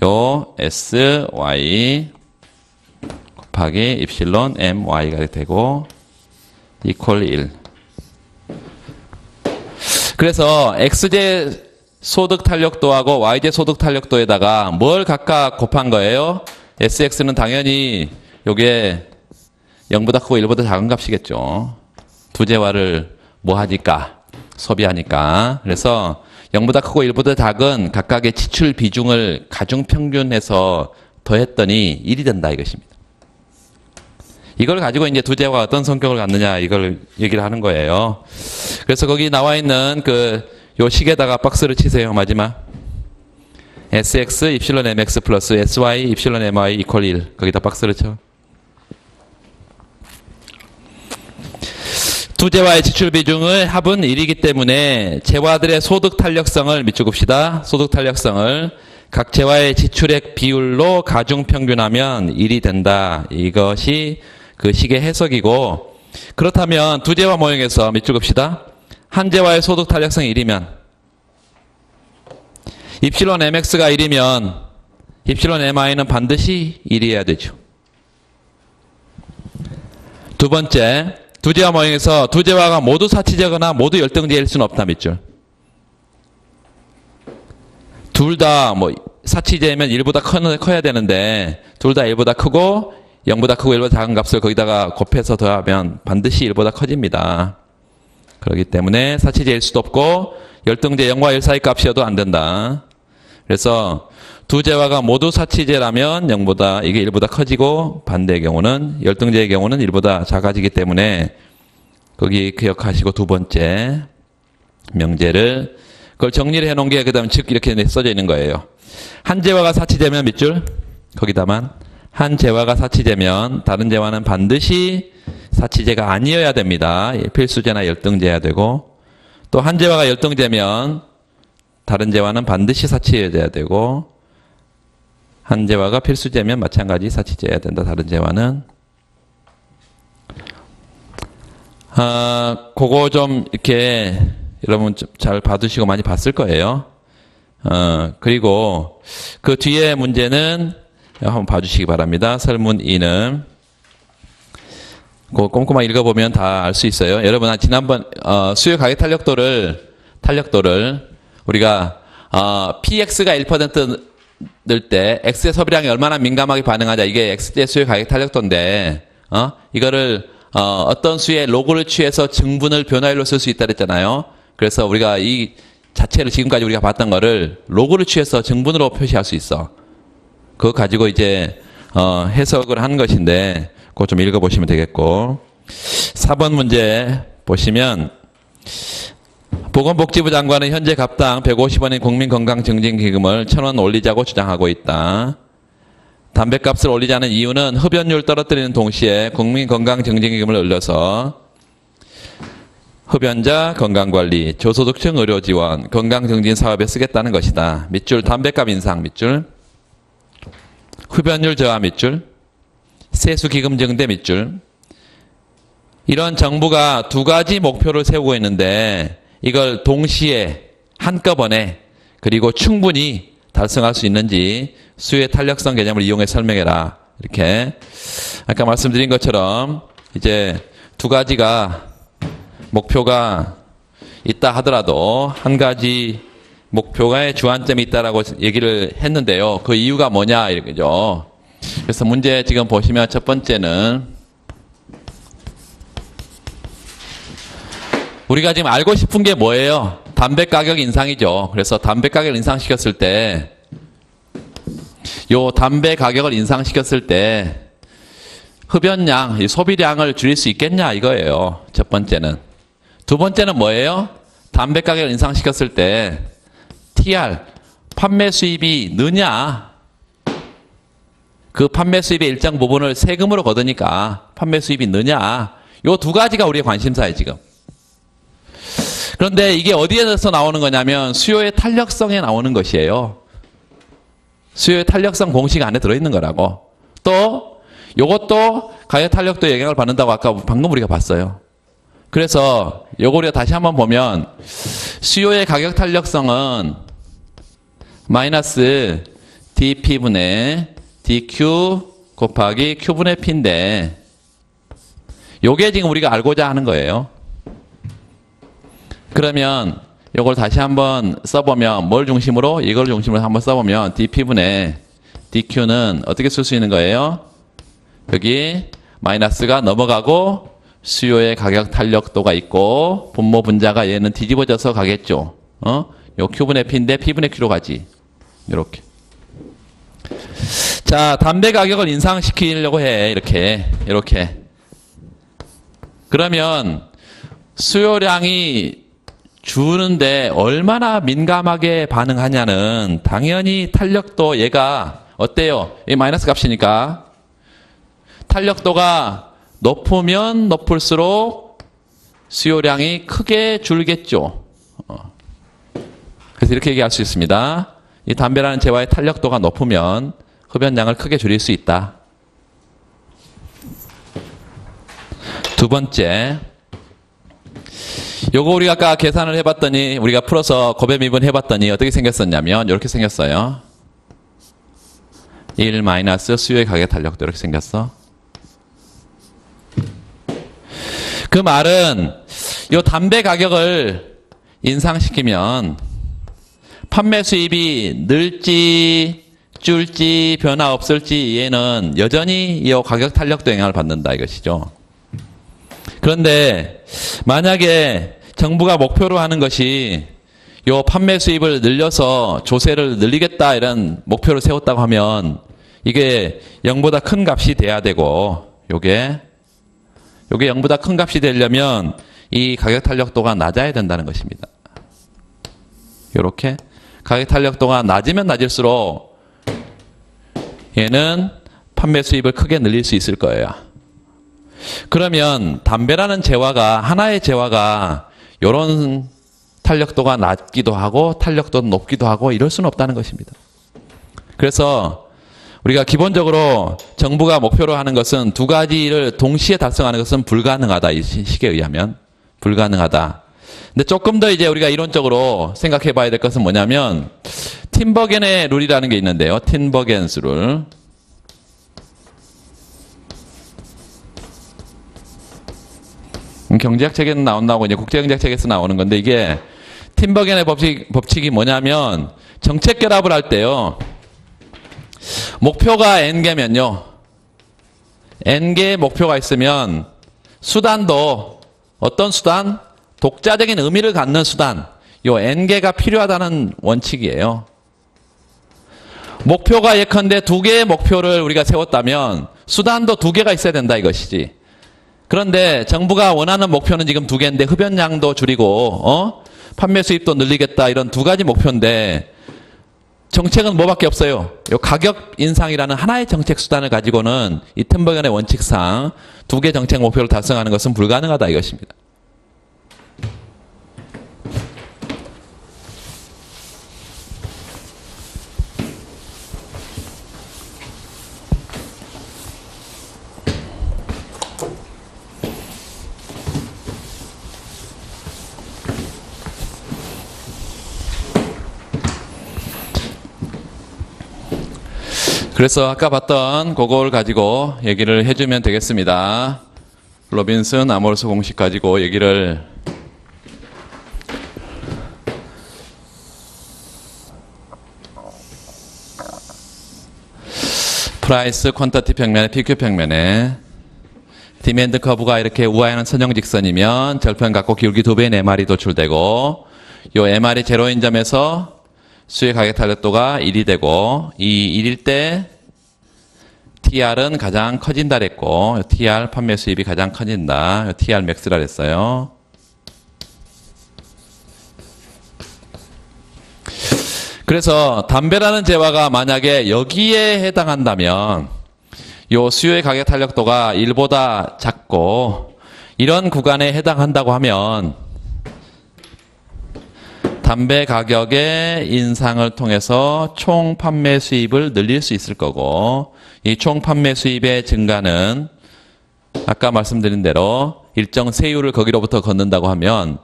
요 sy 곱하기 입실론 my가 되고, 이퀄 1. 그래서 xj 소득 탄력도하고 yj 소득 탄력도에다가 뭘 각각 곱한 거예요? sx는 당연히 요게 0보다 크고 1보다 작은 값이겠죠. 두재화를 뭐 하니까? 소비하니까. 그래서 0보다 크고 1보다 작은 각각의 지출 비중을 가중평균해서 더했더니 1이 된다 이것입니다. 이걸 가지고 이제 두재화가 어떤 성격을 갖느냐 이걸 얘기를 하는 거예요. 그래서 거기 나와 있는 요 식에다가 박스를 치세요. 마지막 sx 입실론 mx 플러스 sy 입실론 my 이퀄 1 거기다 박스를 쳐. 두 재화의 지출 비중의 합은 1이기 때문에 재화들의 소득 탄력성을 밑줄 봅시다. 소득 탄력성을 각 재화의 지출액 비율로 가중 평균하면 1이 된다. 이것이 그 식의 해석이고, 그렇다면 두 재화 모형에서 밑줄 봅시다. 한 재화의 소득 탄력성이 1이면 입실론 mx가 1이면 입실론 my는 반드시 1이어야 되죠. 두 번째, 두 재화 모형에서 두 재화가 모두 사치제거나 모두 열등제일 수는 없다 밑줄. 둘 다 뭐 사치제면 1보다 커야 되는데 둘 다 1보다 크고 0보다 크고 1보다 작은 값을 거기다가 곱해서 더하면 반드시 1보다 커집니다. 그렇기 때문에 사치제일 수도 없고 열등제 0과 1 사이 값이어도 안 된다. 그래서 두 재화가 모두 사치제라면 0보다 이게 1보다 커지고, 반대의 경우는 열등제의 경우는 1보다 작아지기 때문에 거기 기억하시고, 두 번째 명제를 그걸 정리를 해놓은 게 그 다음 즉 이렇게 써져 있는 거예요. 한 재화가 사치제면 밑줄 거기다만 한 재화가 사치제면 다른 재화는 반드시 사치제가 아니어야 됩니다. 필수제나 열등제야 되고, 또 한 재화가 열등제면 다른 재화는 반드시 사치제야 되고, 한 재화가 필수제면 마찬가지 사치제야 된다. 다른 재화는. 그거 좀 이렇게 여러분 잘 봐두시고 많이 봤을 거예요. 그리고 그 뒤에 문제는 한번 봐주시기 바랍니다. 설문 2는 그거 꼼꼼하게 읽어보면 다 알 수 있어요. 여러분 지난번 수요 가격 탄력도를 우리가 PX가 1% 늘 때 X의 소비량이 얼마나 민감하게 반응하자, 이게 X의 수요 가격 탄력도인데 이거를 어떤 수의 로그를 취해서 증분을 변화율로 쓸 수 있다 그랬잖아요. 그래서 우리가 이 자체를 지금까지 우리가 봤던 거를 로그를 취해서 증분으로 표시할 수 있어. 그거 가지고 이제 해석을 하는 것인데 그거 좀 읽어보시면 되겠고, 4번 문제 보시면 보건복지부 장관은 현재 갑당 150원인 국민건강증진기금을 1,000원 올리자고 주장하고 있다. 담배값을 올리자는 이유는 흡연율 떨어뜨리는 동시에 국민건강증진기금을 올려서 흡연자 건강관리, 저소득층 의료지원, 건강증진 사업에 쓰겠다는 것이다. 밑줄 담배값 인상 밑줄, 흡연율 저하 밑줄, 세수기금 증대 밑줄. 이런 정부가 두 가지 목표를 세우고 있는데 이걸 동시에 한꺼번에 그리고 충분히 달성할 수 있는지 수요의 탄력성 개념을 이용해 설명해라. 이렇게 아까 말씀드린 것처럼 이제 두 가지가 목표가 있다 하더라도 한 가지 목표가의 주안점이 있다라고 얘기를 했는데요. 그 이유가 뭐냐 이거죠. 그래서 문제 지금 보시면 첫 번째는 우리가 지금 알고 싶은 게 뭐예요? 담배 가격 인상이죠. 그래서 담배 가격을 인상시켰을 때 요 담배 가격을 인상시켰을 때 흡연량, 이 소비량을 줄일 수 있겠냐 이거예요. 첫 번째는. 두 번째는 뭐예요? 담배 가격을 인상시켰을 때 TR, 판매 수입이 느냐? 그 판매 수입의 일정 부분을 세금으로 거두니까 판매 수입이 느냐? 요 두 가지가 우리의 관심사예요, 지금. 그런데 이게 어디에서 나오는 거냐면 수요의 탄력성에 나오는 것이에요. 수요의 탄력성 공식 안에 들어있는 거라고. 또 요것도 가격 탄력도에 영향을 받는다고 아까 방금 우리가 봤어요. 그래서 요거 우리가 다시 한번 보면 수요의 가격 탄력성은 마이너스 dp분의 dq 곱하기 q분의 p인데 요게 지금 우리가 알고자 하는 거예요. 그러면 요걸 다시 한번 써보면 뭘 중심으로? 이걸 중심으로 한번 써보면 dp분의 dq는 어떻게 쓸 수 있는 거예요? 여기 마이너스가 넘어가고 수요의 가격 탄력도가 있고 분모 분자가 얘는 뒤집어져서 가겠죠. 요 q분의 p인데 p분의 q로 가지. 이렇게. 자, 담배 가격을 인상시키려고 해. 이렇게. 그러면 수요량이 주는데 얼마나 민감하게 반응하냐는 당연히 탄력도 얘가 어때요? 이 마이너스 값이니까 탄력도가 높으면 높을수록 수요량이 크게 줄겠죠. 그래서 이렇게 얘기할 수 있습니다. 이 담배라는 재화의 탄력도가 높으면 흡연량을 크게 줄일 수 있다. 두 번째, 요거 우리가 아까 계산을 해봤더니 우리가 풀어서 곱의 미분 해봤더니 어떻게 생겼었냐면 이렇게 생겼어요. 1 마이너스 수요의 가격 탄력도 이렇게 생겼어. 그 말은 요 담배 가격을 인상시키면 판매 수입이 늘지 줄지 변화 없을지 얘는 여전히 이 가격 탄력도 영향을 받는다 이것이죠. 그런데 만약에 정부가 목표로 하는 것이 요 판매 수입을 늘려서 조세를 늘리겠다 이런 목표를 세웠다고 하면 이게 0보다 큰 값이 돼야 되고 요게 0보다 큰 값이 되려면 이 가격 탄력도가 낮아야 된다는 것입니다. 요렇게 가격 탄력도가 낮으면 낮을수록 얘는 판매 수입을 크게 늘릴 수 있을 거예요. 그러면 담배라는 재화가 하나의 재화가 이런 탄력도가 낮기도 하고 탄력도는 높기도 하고 이럴 수는 없다는 것입니다. 그래서 우리가 기본적으로 정부가 목표로 하는 것은 두 가지를 동시에 달성하는 것은 불가능하다. 이 식에 의하면 불가능하다. 근데 조금 더 이제 우리가 이론적으로 생각해 봐야 될 것은 뭐냐면 팀버겐의 룰이라는 게 있는데요. 팀버겐스 룰. 경제학 책에는 나온다고 이제 국제경제학 책에서 나오는 건데 이게 팀버겐의 법칙이 뭐냐면 정책 결합을 할 때요. 목표가 N개면요. N개의 목표가 있으면 수단도 어떤 수단? 독자적인 의미를 갖는 수단. 요 N개가 필요하다는 원칙이에요. 목표가 예컨대 2개의 목표를 우리가 세웠다면 수단도 2개가 있어야 된다 이것이지. 그런데 정부가 원하는 목표는 지금 2개인데 흡연량도 줄이고 판매 수입도 늘리겠다 이런 2가지 목표인데 정책은 뭐밖에 없어요. 요 가격 인상이라는 하나의 정책 수단을 가지고는 이 팀버겐의 원칙상 2개 정책 목표를 달성하는 것은 불가능하다 이것입니다. 그래서 아까 봤던 그걸 가지고 얘기를 해주면 되겠습니다. 로빈슨 아모르스 공식 가지고 얘기를 프라이스 퀀터티 평면에 PQ 평면에 디맨드 커브가 이렇게 우하에는 선형직선이면 절편 갖고 기울기 2배의 MR이 도출되고 요 MR이 제로인 점에서 수의 가격 탄력도가 1이 되고 이 1일 때 TR은 가장 커진다 그랬고 TR 판매 수입이 가장 커진다. TR 맥스라 그랬어요. 그래서 담배라는 재화가 만약에 여기에 해당한다면 요 수요의 가격 탄력도가 1보다 작고 이런 구간에 해당한다고 하면 담배 가격의 인상을 통해서 총 판매 수입을 늘릴 수 있을 거고 이 총 판매 수입의 증가는 아까 말씀드린 대로 일정 세율을 거기로부터 걷는다고 하면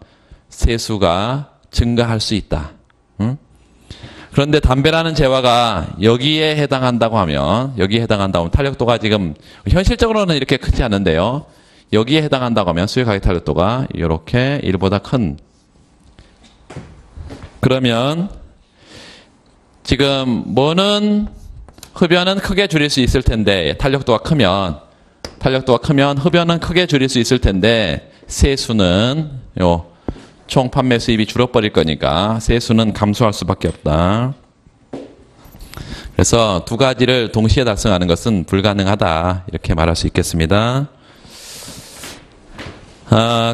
세수가 증가할 수 있다. 그런데 담배라는 재화가 여기에 해당한다고 하면 탄력도가 지금 현실적으로는 이렇게 크지 않은데요. 여기에 해당한다고 하면 수요 가격 탄력도가 이렇게 1보다 큰 그러면 지금 뭐는 흡연은 크게 줄일 수 있을 텐데 탄력도가 크면 흡연은 크게 줄일 수 있을 텐데 세수는 요 총 판매 수입이 줄어버릴 거니까 세수는 감소할 수밖에 없다. 그래서 두 가지를 동시에 달성하는 것은 불가능하다 이렇게 말할 수 있겠습니다.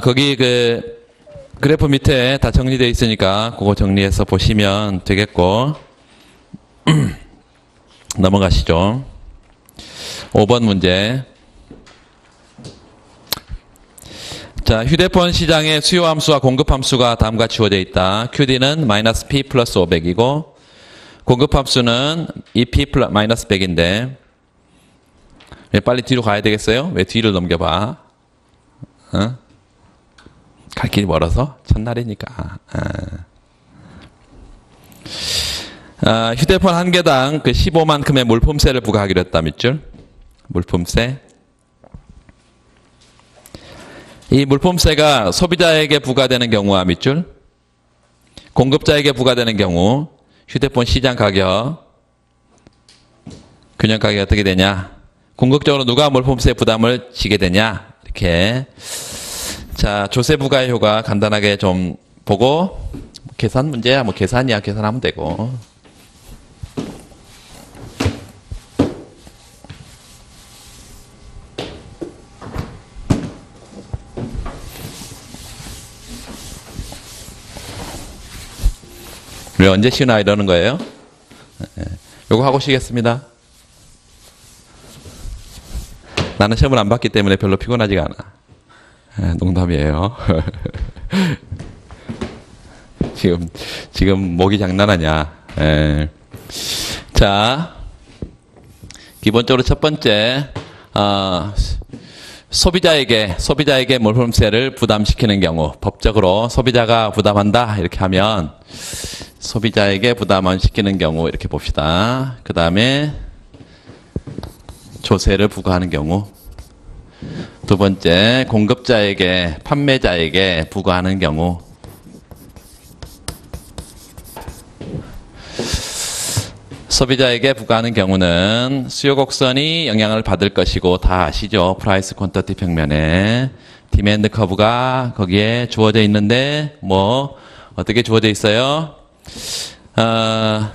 거기 그래프 밑에 다 정리되어 있으니까 그거 정리해서 보시면 되겠고 넘어가시죠. 5번 문제. 자, 휴대폰 시장의 수요 함수와 공급 함수가 다음과 주어져 있다. QD는 마이너스 P 플러스 500이고 공급 함수는 2P 플러스 마이너스 100인데 왜 빨리 뒤로 가야 되겠어요? 왜 뒤를 넘겨봐? 갈 길이 멀어서? 첫날이니까. 휴대폰 한 개당 그 15만큼의 물품세를 부과하기로 했다. 밑줄. 물품세. 이 물품세가 소비자에게 부과되는 경우와 밑줄. 공급자에게 부과되는 경우 휴대폰 시장 가격, 균형 가격이 어떻게 되냐. 궁극적으로 누가 물품세 부담을 지게 되냐. 이렇게. 자, 조세 부과의 효과 간단하게 좀 보고 계산 문제야. 뭐 계산이야. 계산하면 되고. 왜 언제 쉬나 이러는 거예요? 요거 하고 쉬겠습니다. 나는 시험을 안 봤기 때문에 별로 피곤하지가 않아. 농담이에요. 지금 목이 장난하냐. 자, 기본적으로 첫 번째, 소비자에게 물품세를 부담시키는 경우, 법적으로 소비자가 부담한다 이렇게 하면 소비자에게 부담을 시키는 경우 이렇게 봅시다. 그 다음에 조세를 부과하는 경우, 두 번째 공급자에게 판매자에게 부과하는 경우, 소비자에게 부과하는 경우는 수요 곡선이 영향을 받을 것이고 다 아시죠? 프라이스 퀀터티 평면에 디맨드 커브가 거기에 주어져 있는데 뭐 어떻게 주어져 있어요?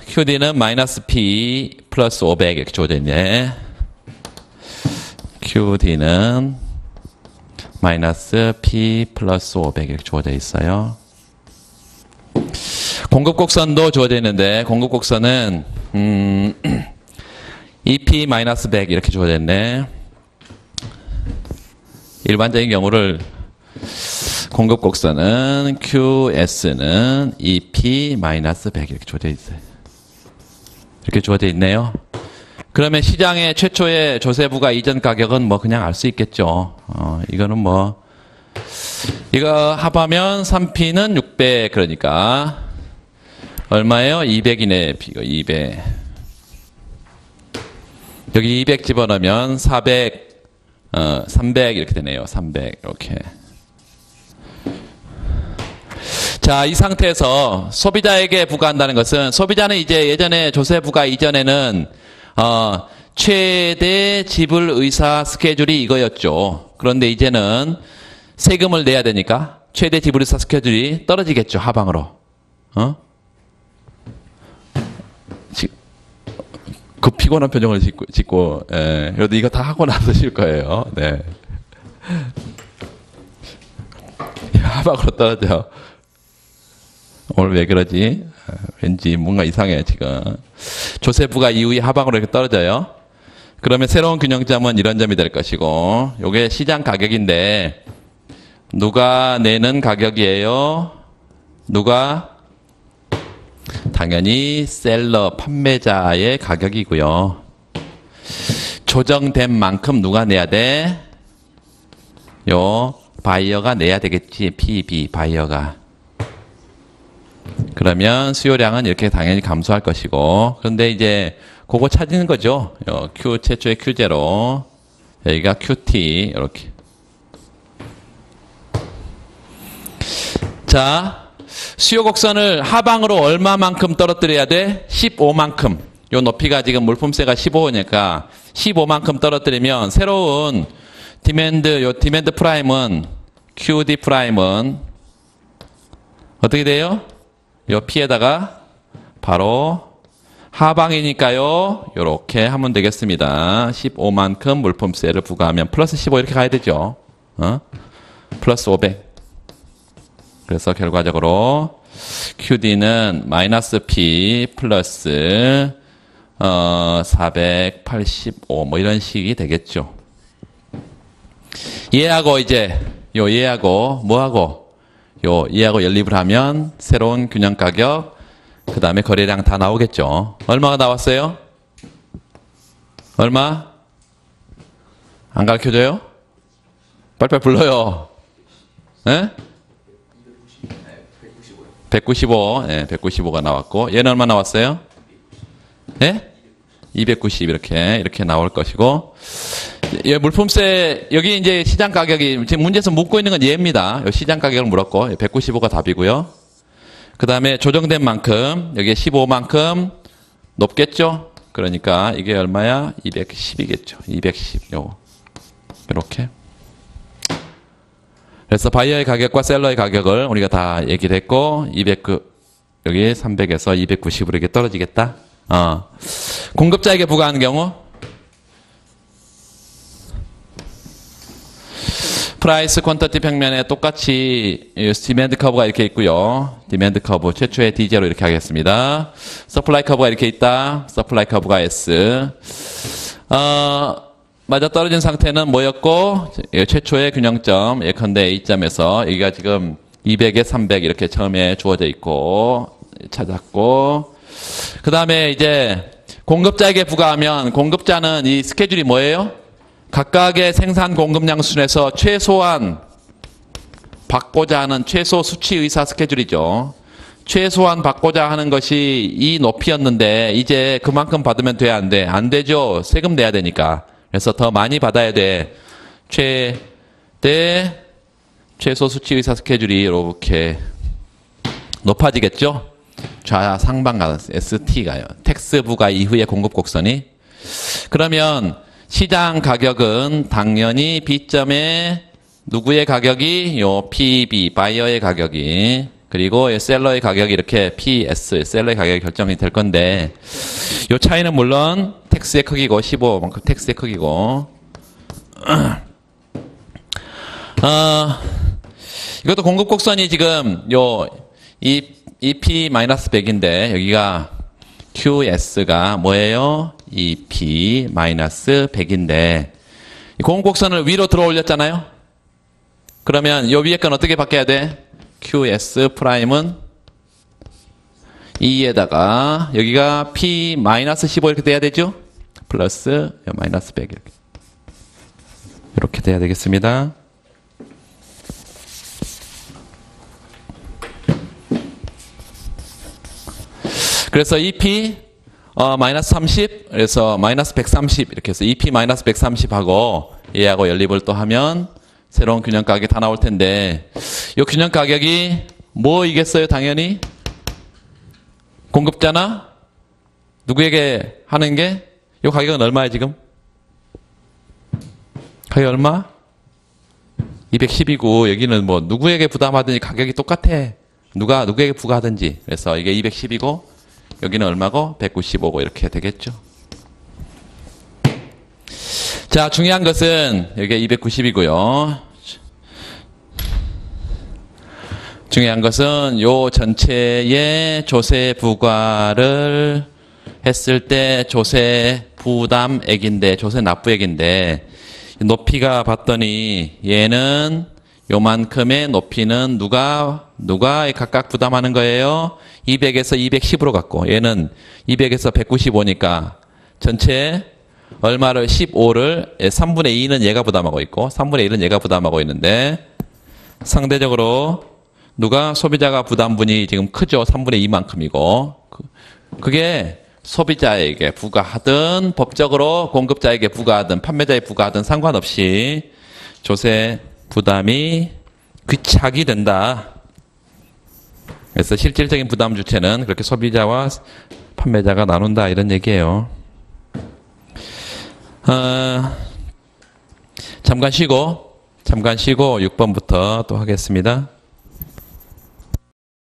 QD는 마이너스 P 플러스 500 이렇게 주어져 있네. QD는 마이너스 P 플러스 500 이렇게 주어져 있어요. 공급 곡선도 주어져 있는데 공급 곡선은 EP 마이너스 100 이렇게 주어져 있네. 일반적인 경우를 공급 곡선은 QS는 EP 마이너스 100 이렇게 주어져 있어요. 이렇게 주어져 있네요. 그러면 시장의 최초의 조세부가 이전 가격은 뭐 그냥 알 수 있겠죠. 이거는 뭐 이거 합하면 3P는 600 그러니까 얼마예요? 200이네. 이거 200. 여기 200 집어넣으면 400, 300 이렇게 되네요. 300 이렇게. 자, 이 상태에서 소비자에게 부과한다는 것은 소비자는 이제 예전에 조세 부과 이전에는 최대 지불 의사 스케줄이 이거였죠. 그런데 이제는 세금을 내야 되니까 최대 지불 의사 스케줄이 떨어지겠죠. 하방으로. 그 피곤한 표정을 짓고, 예. 그래도 이거 다 하고 나서 쉴 거예요. 네. 하방으로 떨어져. 오늘 왜 그러지? 왠지 뭔가 이상해, 지금. 조세부가 이후에 하방으로 이렇게 떨어져요. 그러면 새로운 균형점은 이런 점이 될 것이고, 요게 시장 가격인데, 누가 내는 가격이에요? 누가? 당연히 셀러, 판매자의 가격이고요. 조정된 만큼 누가 내야 돼? 요 바이어가 내야 되겠지. PB 바이어가. 그러면 수요량은 이렇게 당연히 감소할 것이고, 그런데 이제 그거 찾는 거죠. 요 Q 최초의 Q0, 여기가 QT 이렇게. 자, 수요 곡선을 하방으로 얼마만큼 떨어뜨려야 돼? 15만큼. 요 높이가 지금 물품세가 15니까 15만큼 떨어뜨리면 새로운 디맨드, 요 디맨드 프라임은 QD 프라임은 어떻게 돼요? 요 P에다가 바로 하방이니까요. 요렇게 하면 되겠습니다. 15만큼 물품세를 부과하면 플러스 15 이렇게 가야 되죠. 플러스 500. 그래서 결과적으로 QD는 마이너스 P 플러스 485 뭐 이런 식이 되겠죠. 얘하고 이제 요 얘하고 뭐하고 요 얘하고 연립을 하면 새로운 균형 가격 그 다음에 거래량 다 나오겠죠. 얼마가 나왔어요? 얼마? 안 가르쳐줘요? 빨리빨리 불러요. 예? 195, 예, 195가 나왔고, 얘는 얼마 나왔어요? 예? 290 이렇게 나올 것이고, 예, 물품세 여기 이제 시장 가격이 지금 문제에서 묻고 있는 건 얘입니다. 시장 가격을 물었고 195가 답이고요. 그 다음에 조정된 만큼 여기에 15만큼 높겠죠. 그러니까 이게 얼마야? 210이겠죠. 210 요거 이렇게. 그래서 바이어의 가격과 셀러의 가격을 우리가 다 얘기를 했고 200 여기 300에서 290으로 이렇게 떨어지겠다. 공급자에게 부과하는 경우 프라이스 퀀터티 평면에 똑같이 디맨드 커브가 이렇게 있고요. 디맨드 커브 최초의 D0 이렇게 서플라이 커브가 이렇게 있다. 서플라이 커브가 S. 맞아떨어진 상태는 뭐였고, 최초의 균형점, 예컨대 A점에서, 여기가 지금 200에 300 이렇게 처음에 주어져 있고, 찾았고, 그 다음에 이제 공급자에게 부과하면, 공급자는 이 스케줄이 뭐예요? 각각의 생산 공급량 수준에서 최소한 받고자 하는 최소 수치 의사 스케줄이죠. 최소한 받고자 하는 것이 이 높이였는데 이제 그만큼 받으면 돼, 안 돼? 안 되죠. 세금 내야 되니까. 그래서 더 많이 받아야 돼. 최소 수치 의사 스케줄이 이렇게 높아지겠죠. 좌상방 가는 ST가요. 텍스 부과 이후의 공급 곡선이. 그러면 시장 가격은 당연히 B점에 누구의 가격이 요 PB 바이어의 가격이 그리고 셀러의 가격이 이렇게 PS 셀러의 가격이 결정이 될 건데 요 차이는 물론 텍스의 크기고 15만큼 텍스의 크기고 이것도 공급 곡선이 지금 요 EP-100인데 여기가 QS가 뭐예요? EP-100인데 이 공급 곡선을 위로 들어 올렸잖아요. 그러면 요 위에 건 어떻게 바뀌어야 돼? QS 프라임은 2에다가 여기가 P-15 이렇게 돼야 되죠? 플러스 마이너스 100 이렇게 돼야 되겠습니다. 그래서 EP 마이너스 30 그래서 마이너스 130 이렇게 해서 EP 마이너스 130하고 얘하고 연립을 또 하면 새로운 균형 가격이 다 나올 텐데 이 균형 가격이 뭐이겠어요? 당연히 공급자나 누구에게 하는 게 이 가격은 얼마예요 지금? 가격 얼마? 210이고 여기는 뭐 누구에게 부담하든지 가격이 똑같아. 누구에게 부과하든지. 그래서 이게 210이고 여기는 얼마고? 195고 이렇게 되겠죠. 자, 중요한 것은 여기가 290이고요. 중요한 것은 요 전체의 조세 부과를 했을 때 조세 부담액인데 조세 납부액인데 높이가 봤더니 얘는 요만큼의 높이는 누가 각각 부담하는 거예요? 200에서 210으로 갔고 얘는 200에서 195니까 전체 얼마를 15를 3분의 2는 얘가 부담하고 있고 3분의 1은 얘가 부담하고 있는데 상대적으로 누가 소비자가 부담분이 지금 크죠. 3분의 2만큼이고 그게 소비자에게 부과하든 법적으로 공급자에게 부과하든 판매자에게 부과하든 상관없이 조세 부담이 귀착이 된다. 그래서 실질적인 부담 주체는 그렇게 소비자와 판매자가 나눈다 이런 얘기예요. 잠깐 쉬고 6번부터 또 하겠습니다.